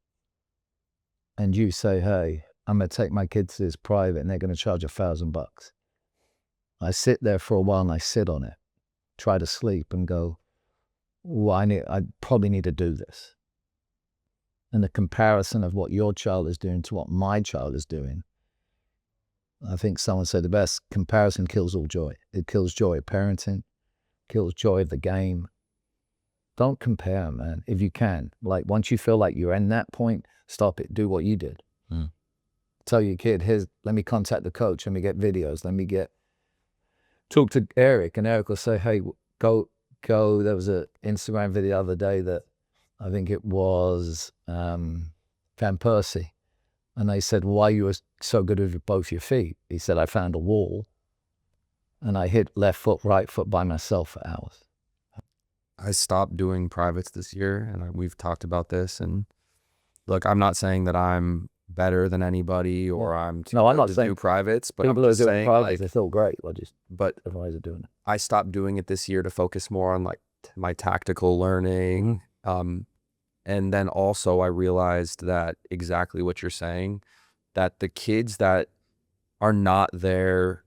and you say, hey, I'm going to take my kids to this private and they're going to charge $1,000. I sit there for a while and I sit on it, try to sleep and go, well, I probably need to do this. And the comparison of what your child is doing to what my child is doing, I think someone said the best, comparison kills all joy. It kills joy of parenting, kills joy of the game. Don't compare, man, if you can. Like, once you feel like you're in that point, stop it. Do what you did. Tell your kid, let me contact the coach. Let me get videos. Talk to Eric, and Eric will say, hey, go. There was an Instagram video the other day that I think it was Van Persie. And they said, why you were so good with both your feet? He said, I found a wall and I hit left foot, right foot by myself for hours. I stopped doing privates this year, and we've talked about this. And look, I'm not saying that I'm better than anybody or I'm too I'm not to saying do privates, but people I'm are just doing saying, privates, they feel great. But Otherwise, are doing it. I stopped doing it this year to focus more on like my tactical learning. And then also I realized that exactly what you're saying, that the kids that are not there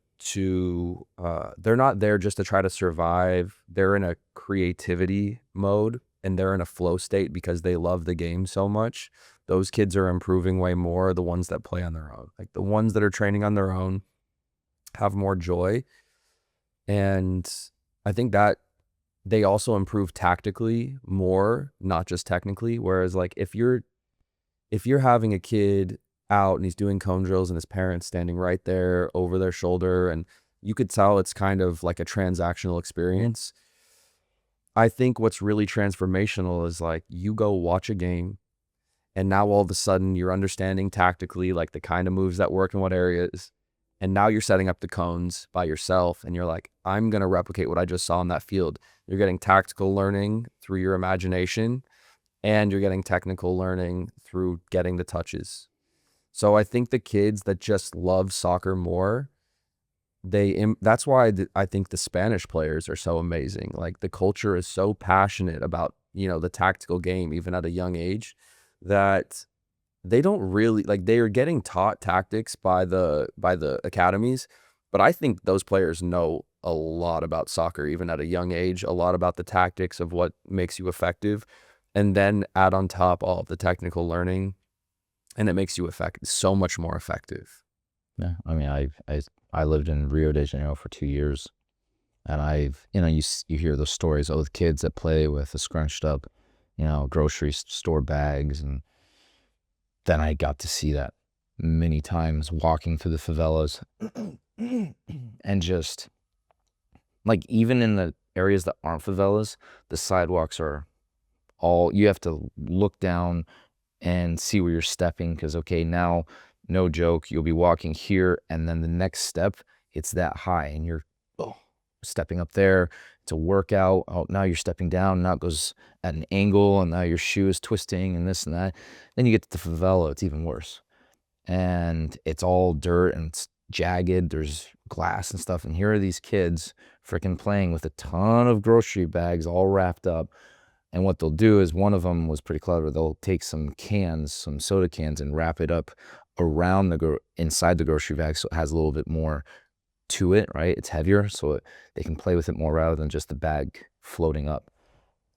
they're not there just to try to survive. They're in a creativity mode and they're in a flow state because they love the game so much. Those kids are improving way more, the ones that play on their own. Like the ones that are training on their own have more joy. And I think that they also improve tactically more, not just technically. Whereas like if you're having a kid out and he's doing cone drills and his parents standing right there over their shoulder and you could tell it's kind of like a transactional experience. I think what's really transformational is like you go watch a game and now all of a sudden you're understanding tactically like the kind of moves that work in what areas. And now you're setting up the cones by yourself and you're like, I'm going to replicate what I just saw on that field. You're getting tactical learning through your imagination and you're getting technical learning through getting the touches. So I think the kids that just love soccer more, that's why I think the Spanish players are so amazing. Like the culture is so passionate about, the tactical game, even at a young age, that they don't really like, they are getting taught tactics by the academies, but I think those players know a lot about soccer, even at a young age, a lot about the tactics of what makes you effective, and then add on top all of the technical learning, and it makes you so much more effective. Yeah, I mean, I lived in Rio de Janeiro for 2 years, and you hear those stories of the kids that play with the scrunched up, grocery store bags, and then I got to see that many times walking through the favelas, and just like even in the areas that aren't favelas, the sidewalks are all, you have to look down and see where you're stepping, because okay, now no joke, you'll be walking here and then the next step it's that high and you're stepping up there. It's a workout. Oh, now you're stepping down, now it goes at an angle and now your shoe is twisting and this and that. Then you get to the favela, it's even worse, and it's all dirt and it's jagged, there's glass and stuff, and here are these kids freaking playing with a ton of grocery bags all wrapped up. And what they'll do is, one of them was pretty clever. They'll take some soda cans, and wrap it up around inside the grocery bag, so it has a little bit more to it, right? It's heavier, so they can play with it more rather than just the bag floating up.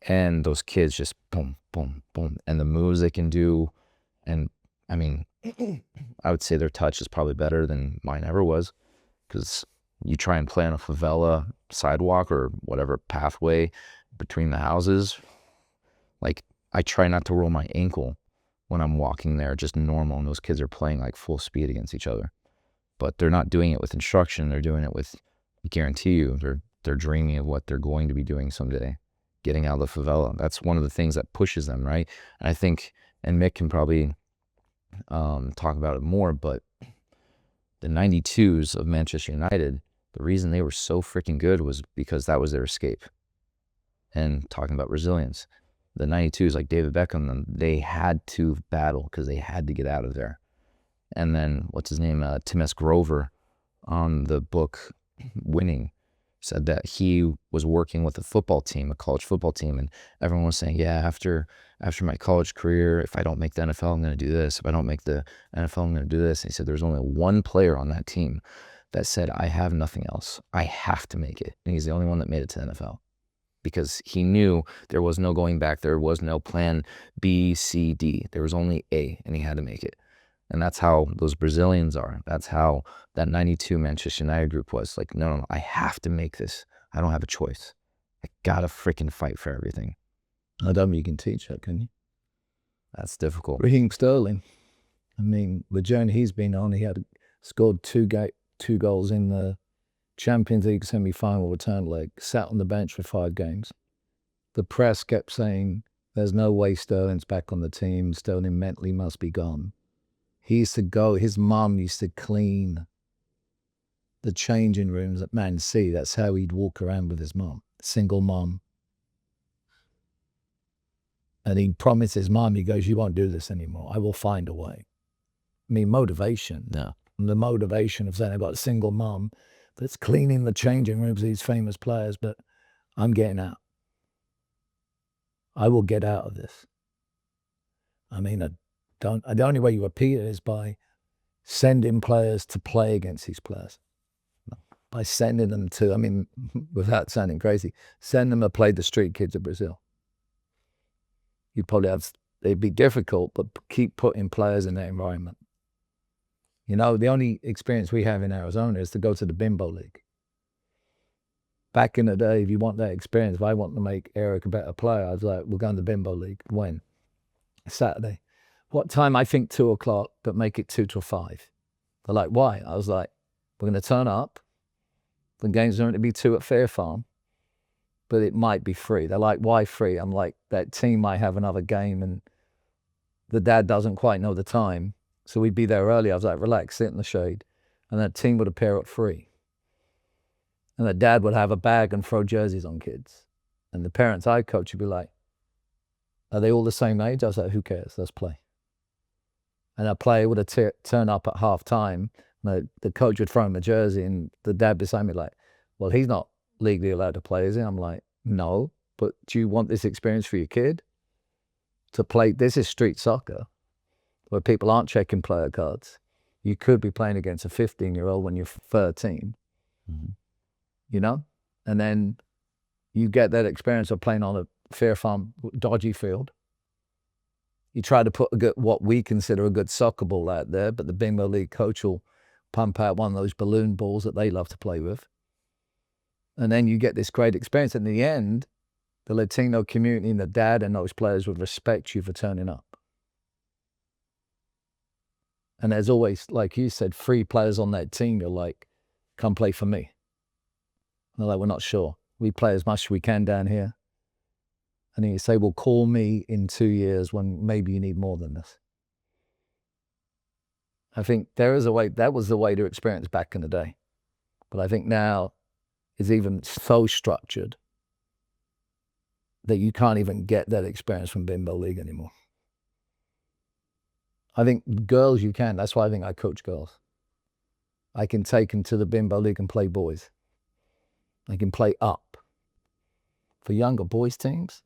And those kids just boom, boom, boom, and the moves they can do. And I mean, I would say their touch is probably better than mine ever was, because you try and play on a favela sidewalk or whatever pathway between the houses. Like, I try not to roll my ankle when I'm walking there, just normal, and those kids are playing like full speed against each other. But they're not doing it with instruction, they're doing it with, I guarantee you, they're dreaming of what they're going to be doing someday, getting out of the favela. That's one of the things that pushes them, right? And I think, and Mick can probably talk about it more, but the 92s of Manchester United, the reason they were so freaking good was because that was their escape. And talking about resilience, the 92s, like David Beckham, they had to battle because they had to get out of there. And then, what's his name? Tim S. Grover, on the book Winning, said that he was working with a football team, a college football team, and everyone was saying, yeah, after my college career, if I don't make the NFL, I'm going to do this. If I don't make the NFL, I'm going to do this. And he said there's only one player on that team that said, I have nothing else. I have to make it. And he's the only one that made it to the NFL. Because he knew there was no going back. There was no plan B, C, D. There was only A, and he had to make it. And that's how those Brazilians are. That's how that 92 Manchester United group was. Like, no, I have to make this. I don't have a choice. I gotta freaking fight for everything. I don't think you can teach that, can you? That's difficult. Raheem Sterling, I mean, the journey he's been on, he had scored two goals in the Champions League semi-final return leg, sat on the bench for 5 games. The press kept saying, there's no way Sterling's back on the team. Sterling mentally must be gone. He used to go, his mum used to clean the changing rooms at Man City. That's how he'd walk around with his mum, single mum. And he promised his mum, he goes, you won't do this anymore. I will find a way. I mean, motivation. No. The motivation of saying, I've got a single mum that's cleaning the changing rooms of these famous players, but I'm getting out. I will get out of this. I mean, the only way you repeat it is by sending players to play against these players. By sending them to, I mean, without sounding crazy, send them to play the street kids of Brazil. You'd probably have, it'd be difficult, but keep putting players in that environment. You know, the only experience we have in Arizona is to go to the Bimbo League. Back in the day, if you want that experience, if I want to make Eric a better player, I was like, we're going to the Bimbo League. When? Saturday. What time? I think 2 o'clock, but make it 2 till 5. They're like, why? I was like, we're going to turn up. The games are going to be 2 at Fair Farm, but it might be free. They're like, why free? I'm like, that team might have another game and the dad doesn't quite know the time. So we'd be there early. I was like, relax, sit in the shade. And that team would appear at free. And the dad would have a bag and throw jerseys on kids. And the parents I coach would be like, are they all the same age? I was like, who cares? Let's play. And a player would have turn up at half time. The coach would throw him a jersey and the dad beside me like, well, he's not legally allowed to play, is he? I'm like, no, but do you want this experience for your kid? To play, this is street soccer, where people aren't checking player cards. You could be playing against a 15-year-old when you're 13, you know? And then you get that experience of playing on a Fair Farm dodgy field. You try to put what we consider a good soccer ball out there, but the Bimbo League coach will pump out one of those balloon balls that they love to play with. And then you get this great experience. In the end, the Latino community and the dad and those players would respect you for turning up. And there's always, like you said, 3 players on that team. You're like, come play for me. And they're like, we're not sure. We play as much as we can down here. And then you say, well, call me in 2 years when maybe you need more than this. I think there is a way, that was the way to experience back in the day. But I think now it's even so structured that you can't even get that experience from Bimbo League anymore. I think girls you can. That's why I think I coach girls. I can take them to the Bimbo League and play boys. I can play up. For younger boys teams,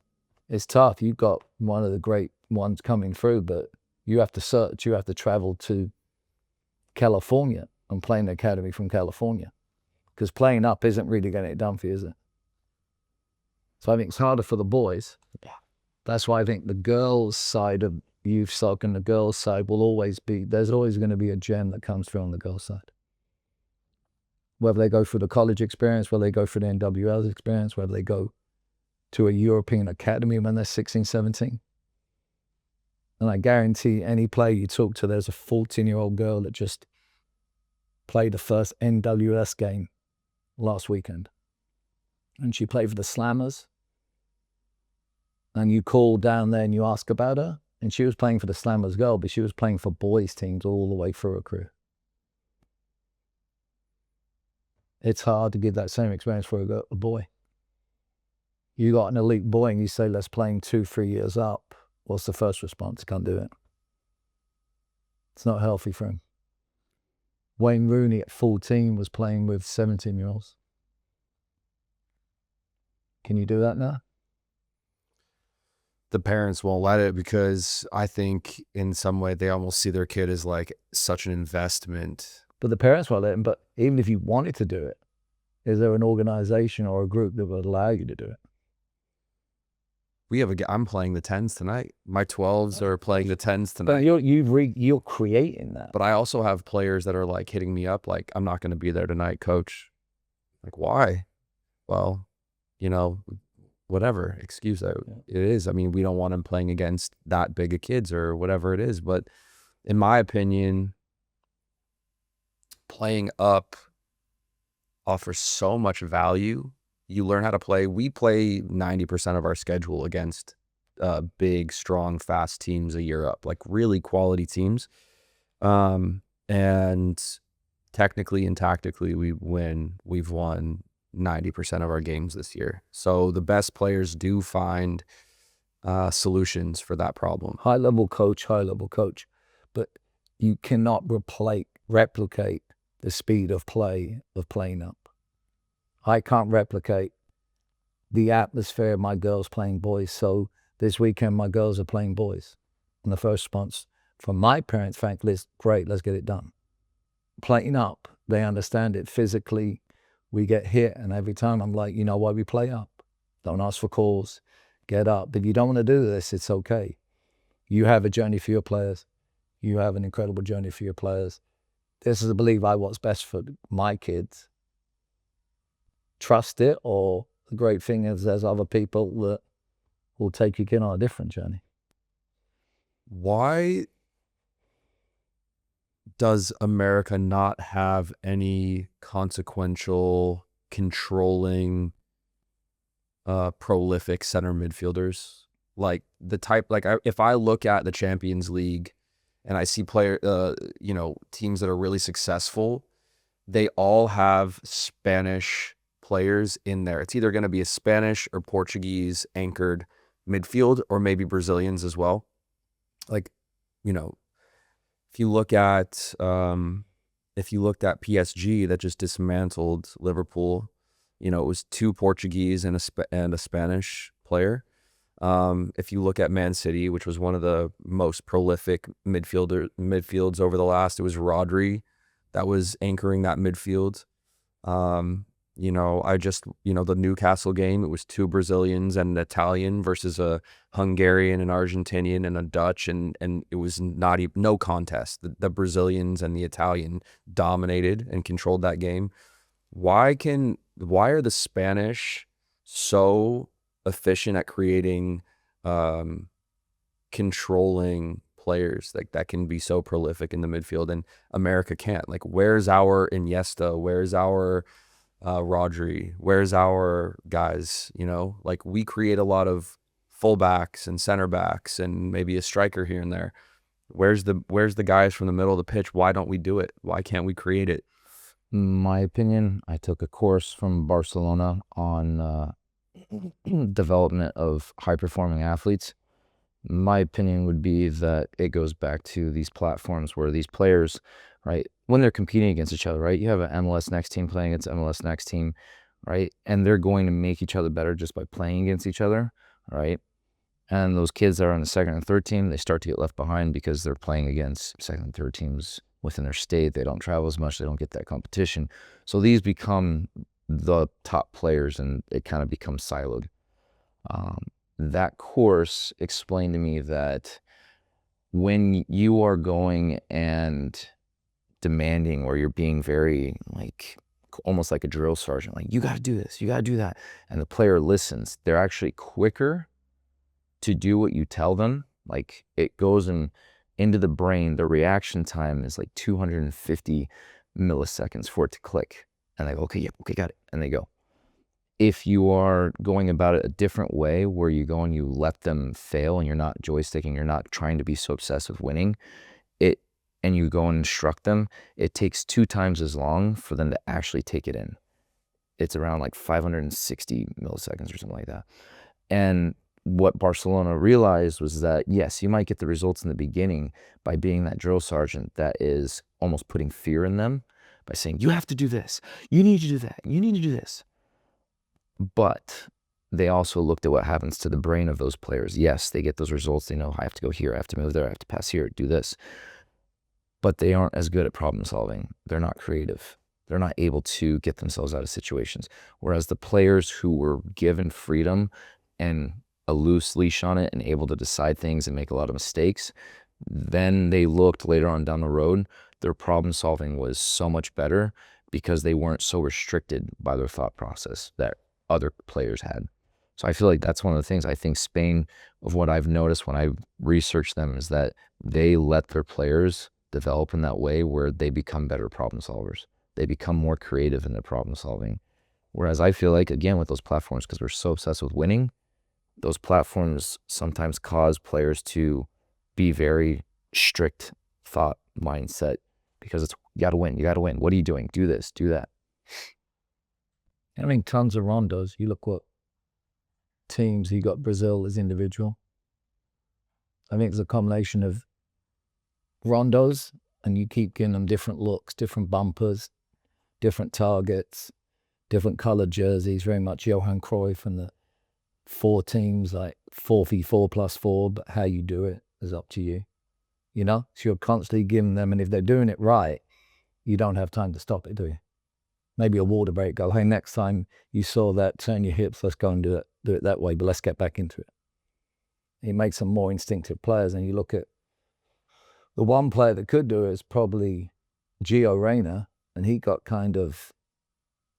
it's tough. You've got one of the great ones coming through, but you have to search. You have to travel to California and play in the academy from California, because playing up isn't really getting it done for you, is it? So I think it's harder for the boys. That's why I think the girls' side of youth soccer and the girls' side will always be, there's always going to be a gem that comes through on the girls' side. Whether they go through the college experience, whether they go through the NWL's experience, whether they go to a European academy when they're 16, 17. And I guarantee any player you talk to, there's a 14-year-old girl that just played the first NWS game last weekend. And she played for the Slammers. And you call down there and you ask about her. And she was playing for the Slammers girl, but she was playing for boys teams all the way through her career. It's hard to give that same experience for a boy. You got an elite boy and you say, let's play him 2-3 years up. What's the first response? Can't do it. It's not healthy for him. Wayne Rooney at 14 was playing with 17-year-olds. Can you do that now? The parents won't let it, because I think in some way they almost see their kid as like such an investment. But the parents won't let him. But even if you wanted to do it, is there an organization or a group that would allow you to do it? I'm playing the 10s tonight. My 12s are playing the 10s tonight. But you're creating that. But I also have players that are like hitting me up like, I'm not going to be there tonight, coach. Like, why? Well, you know, whatever excuse that it is. I mean, we don't want them playing against that big of kids or whatever it is. But in my opinion, playing up offers so much value. You learn how to play. We play 90% of our schedule against big, strong, fast teams a year up, like really quality teams. And technically and tactically, we've won 90% of our games this year. So the best players do find solutions for that problem. High-level coach. But you cannot replicate the speed of play of playing up. I can't replicate the atmosphere of my girls playing boys. So this weekend, my girls are playing boys. And the first response from my parents, frankly, is, great, let's get it done. Playing up, they understand it physically. We get hit, and every time I'm like, you know why we play up? Don't ask for calls. Get up. If you don't want to do this, it's okay. You have a journey for your players. You have an incredible journey for your players. This is, I believe, what's best for my kids. Trust it, or the great thing is there's other people that will take your kid on a different journey. Why does America not have any consequential controlling, prolific center midfielders. Like the type, like if I look at the Champions League and I see teams that are really successful, they all have Spanish players in there. It's either going to be a Spanish or Portuguese anchored midfield, or maybe Brazilians as well. Like, if you looked at PSG that just dismantled Liverpool, it was 2 Portuguese and a Spanish player. If you look at Man City, which was one of the most prolific midfields over the last, it was Rodri that was anchoring that midfield. The Newcastle game, it was 2 Brazilians and an Italian versus a Hungarian, an Argentinian, and a Dutch, and it was not even no contest. The Brazilians and the Italian dominated and controlled that game. Why are the Spanish so efficient at creating controlling players that can be so prolific in the midfield, and America can't? Like, where's our Iniesta? Where's our Rodri? Where's our guys? Like, we create a lot of fullbacks and center backs and maybe a striker here and there. Where's the guys from the middle of the pitch? Why don't we do it? Why can't we create it? My opinion, I took a course from Barcelona on development of high-performing athletes. My opinion would be that it goes back to these platforms where these players, right, when they're competing against each other, right, you have an MLS Next team playing against MLS Next team, right, and they're going to make each other better just by playing against each other, right, and those kids that are on the second and third team, they start to get left behind because they're playing against second and third teams within their state. They don't travel as much. They don't get that competition. So these become the top players, and it kind of becomes siloed. That course explained to me that when you are going and demanding, or you're being very, like, almost like a drill sergeant, like, you got to do this, you got to do that, and the player listens, they're actually quicker to do what you tell them. Like, it goes into the brain. The reaction time is like 250 milliseconds for it to click, and they go, okay, yeah, okay, got it, and they go. If you are going about it a different way, where you go and you let them fail, and you're not joysticking, you're not trying to be so obsessed with winning, and you go and instruct them, it takes 2 times as long for them to actually take it in. It's around like 560 milliseconds or something like that. And what Barcelona realized was that, yes, you might get the results in the beginning by being that drill sergeant that is almost putting fear in them by saying, you have to do this, you need to do that, you need to do this. But they also looked at what happens to the brain of those players. Yes, they get those results. They know, I have to go here, I have to move there, I have to pass here, do this. But they aren't as good at problem solving. They're not creative. They're not able to get themselves out of situations. Whereas the players who were given freedom and a loose leash on it and able to decide things and make a lot of mistakes, then they looked later on down the road, their problem solving was so much better because they weren't so restricted by their thought process that other players had. So I feel like that's one of the things. I think Spain, of what I've noticed when I researched them, is that they let their players develop in that way where they become better problem solvers. They become more creative in their problem solving. Whereas I feel like, again, with those platforms, because we're so obsessed with winning, those platforms sometimes cause players to be very strict thought mindset, because it's, you got to win, you got to win. What are you doing? Do this, do that. I mean, tons of rondos. You look what teams, you got Brazil as individual. I think it's a combination of rondos, and you keep giving them different looks, different bumpers, different targets, different colored jerseys, very much Johan Cruyff and the 4 teams, like 4v4+4, but how you do it is up to you. So you're constantly giving them, and if they're doing it right, you don't have time to stop it, do you? Maybe a water break, go, hey, next time you saw that, turn your hips, let's go and do it that way, but let's get back into it. It makes them more instinctive players. And you look at the one player that could do it is probably Gio Reyna, and he got kind of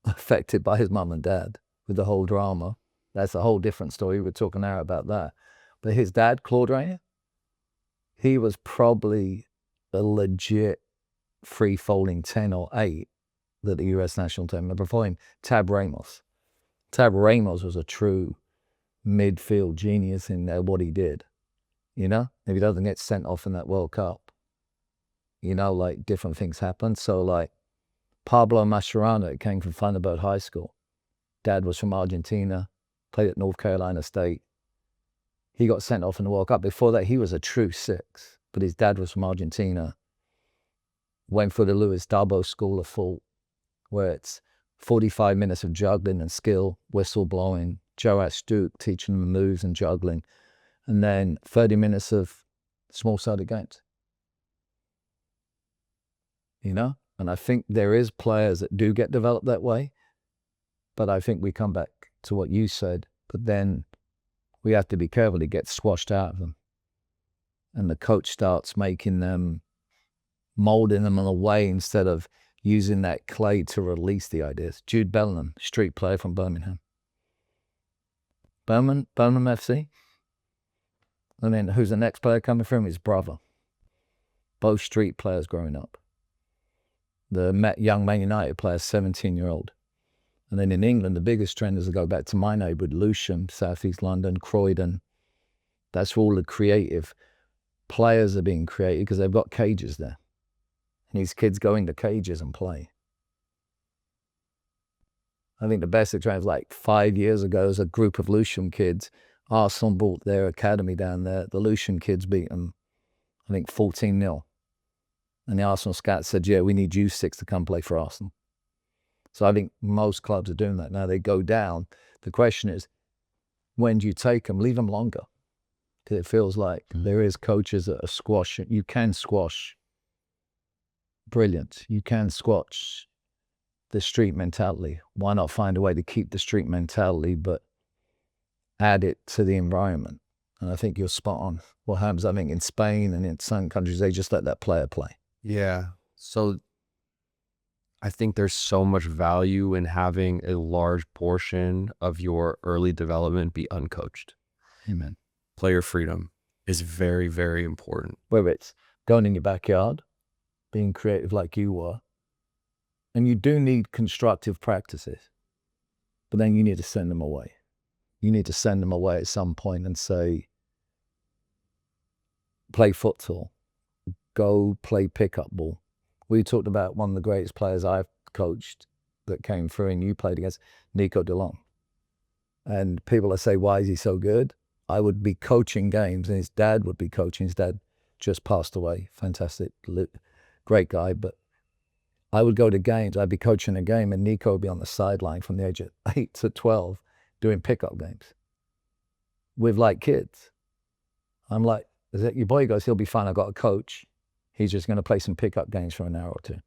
affected by his mum and dad with the whole drama. That's a whole different story. We're talking now about that. But his dad, Claude Reyna, he was probably a legit free-falling 10 or 8 that the US national team, before him, Tab Ramos. Tab Ramos was a true midfield genius in what he did. You know, if he doesn't get sent off in that World Cup, you know, like different things happen. So like Pablo Mascherano came from Thunderbird High School. Dad was from Argentina, played at North Carolina State. He got sent off in the World Cup. Before that, he was a true six, but his dad was from Argentina. Went for the Luis Dabo School of Thought, where it's 45 minutes of juggling and skill, whistle blowing, Joe Stuck teaching them moves and juggling, and then 30 minutes of small-sided games. You know? And I think there is players that do get developed that way, but I think we come back to what you said, but then we have to be careful to get squashed out of them. And the coach starts making them, molding them in a way instead of using that clay to release the ideas. Jude Bellingham, street player from Birmingham. Birmingham FC. And then who's the next player coming from? His brother. Both street players growing up. The young Man United player, 17-year-old. And then in England, the biggest trend is to go back to my neighborhood, Lewisham, Southeast London, Croydon. That's where all the creative players are being created because they've got cages there. And these kids go into cages and play. I think the best example was like 5 years ago, was a group of Lewisham kids. Arsenal bought their academy down there. The Lewisham kids beat them, I think, 14-0. And the Arsenal scouts said, yeah, we need you six to come play for Arsenal. So I think most clubs are doing that. Now they go down. The question is, when do you take them? Leave them longer. Because it feels like there is coaches that are squashing. You can squash brilliant. You can squash the street mentality. Why not find a way to keep the street mentality, but add it to the environment? And I think you're spot on. What happens, I think, in Spain and in some countries, they just let that player play. Yeah. So I think there's so much value in having a large portion of your early development be uncoached. Amen. Player freedom is very, very important. Whether it's going in your backyard, being creative like you were, and you do need constructive practices, but then you need to send them away. You need to send them away at some point and say, play futsal, go play pickup ball. We talked about one of the greatest players I've coached that came through and you played against, Nico DeLong. And people that say, why is he so good? I would be coaching games and his dad would be coaching. His dad just passed away. Fantastic, great guy. But I would go to games, I'd be coaching a game and Nico would be on the sideline from the age of 8 to 12 doing pickup games with like kids. I'm like, is that your boy? He goes, he'll be fine. I got a coach. He's just going to play some pickup games for an hour or two.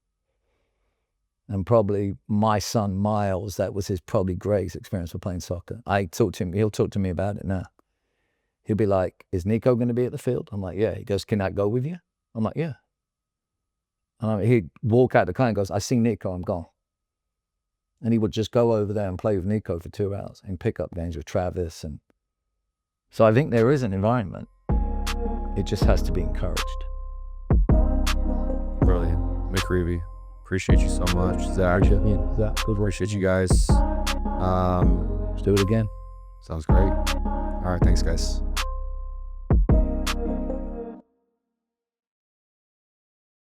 And probably my son, Miles, that was his probably greatest experience for playing soccer. I talked to him, he'll talk to me about it now. He'll be like, is Nico going to be at the field? I'm like, yeah. He goes, can I go with you? I'm like, yeah. And he'd walk out the car and goes, I see Nico, I'm gone. And he would just go over there and play with Nico for 2 hours in pickup games with Travis. And so I think there is an environment. It just has to be encouraged. Brilliant. Mick Reevey, appreciate you so much. Zach, Appreciate you. Zach, good work. appreciate you guys. Let's do it again. Sounds great. All right, thanks guys.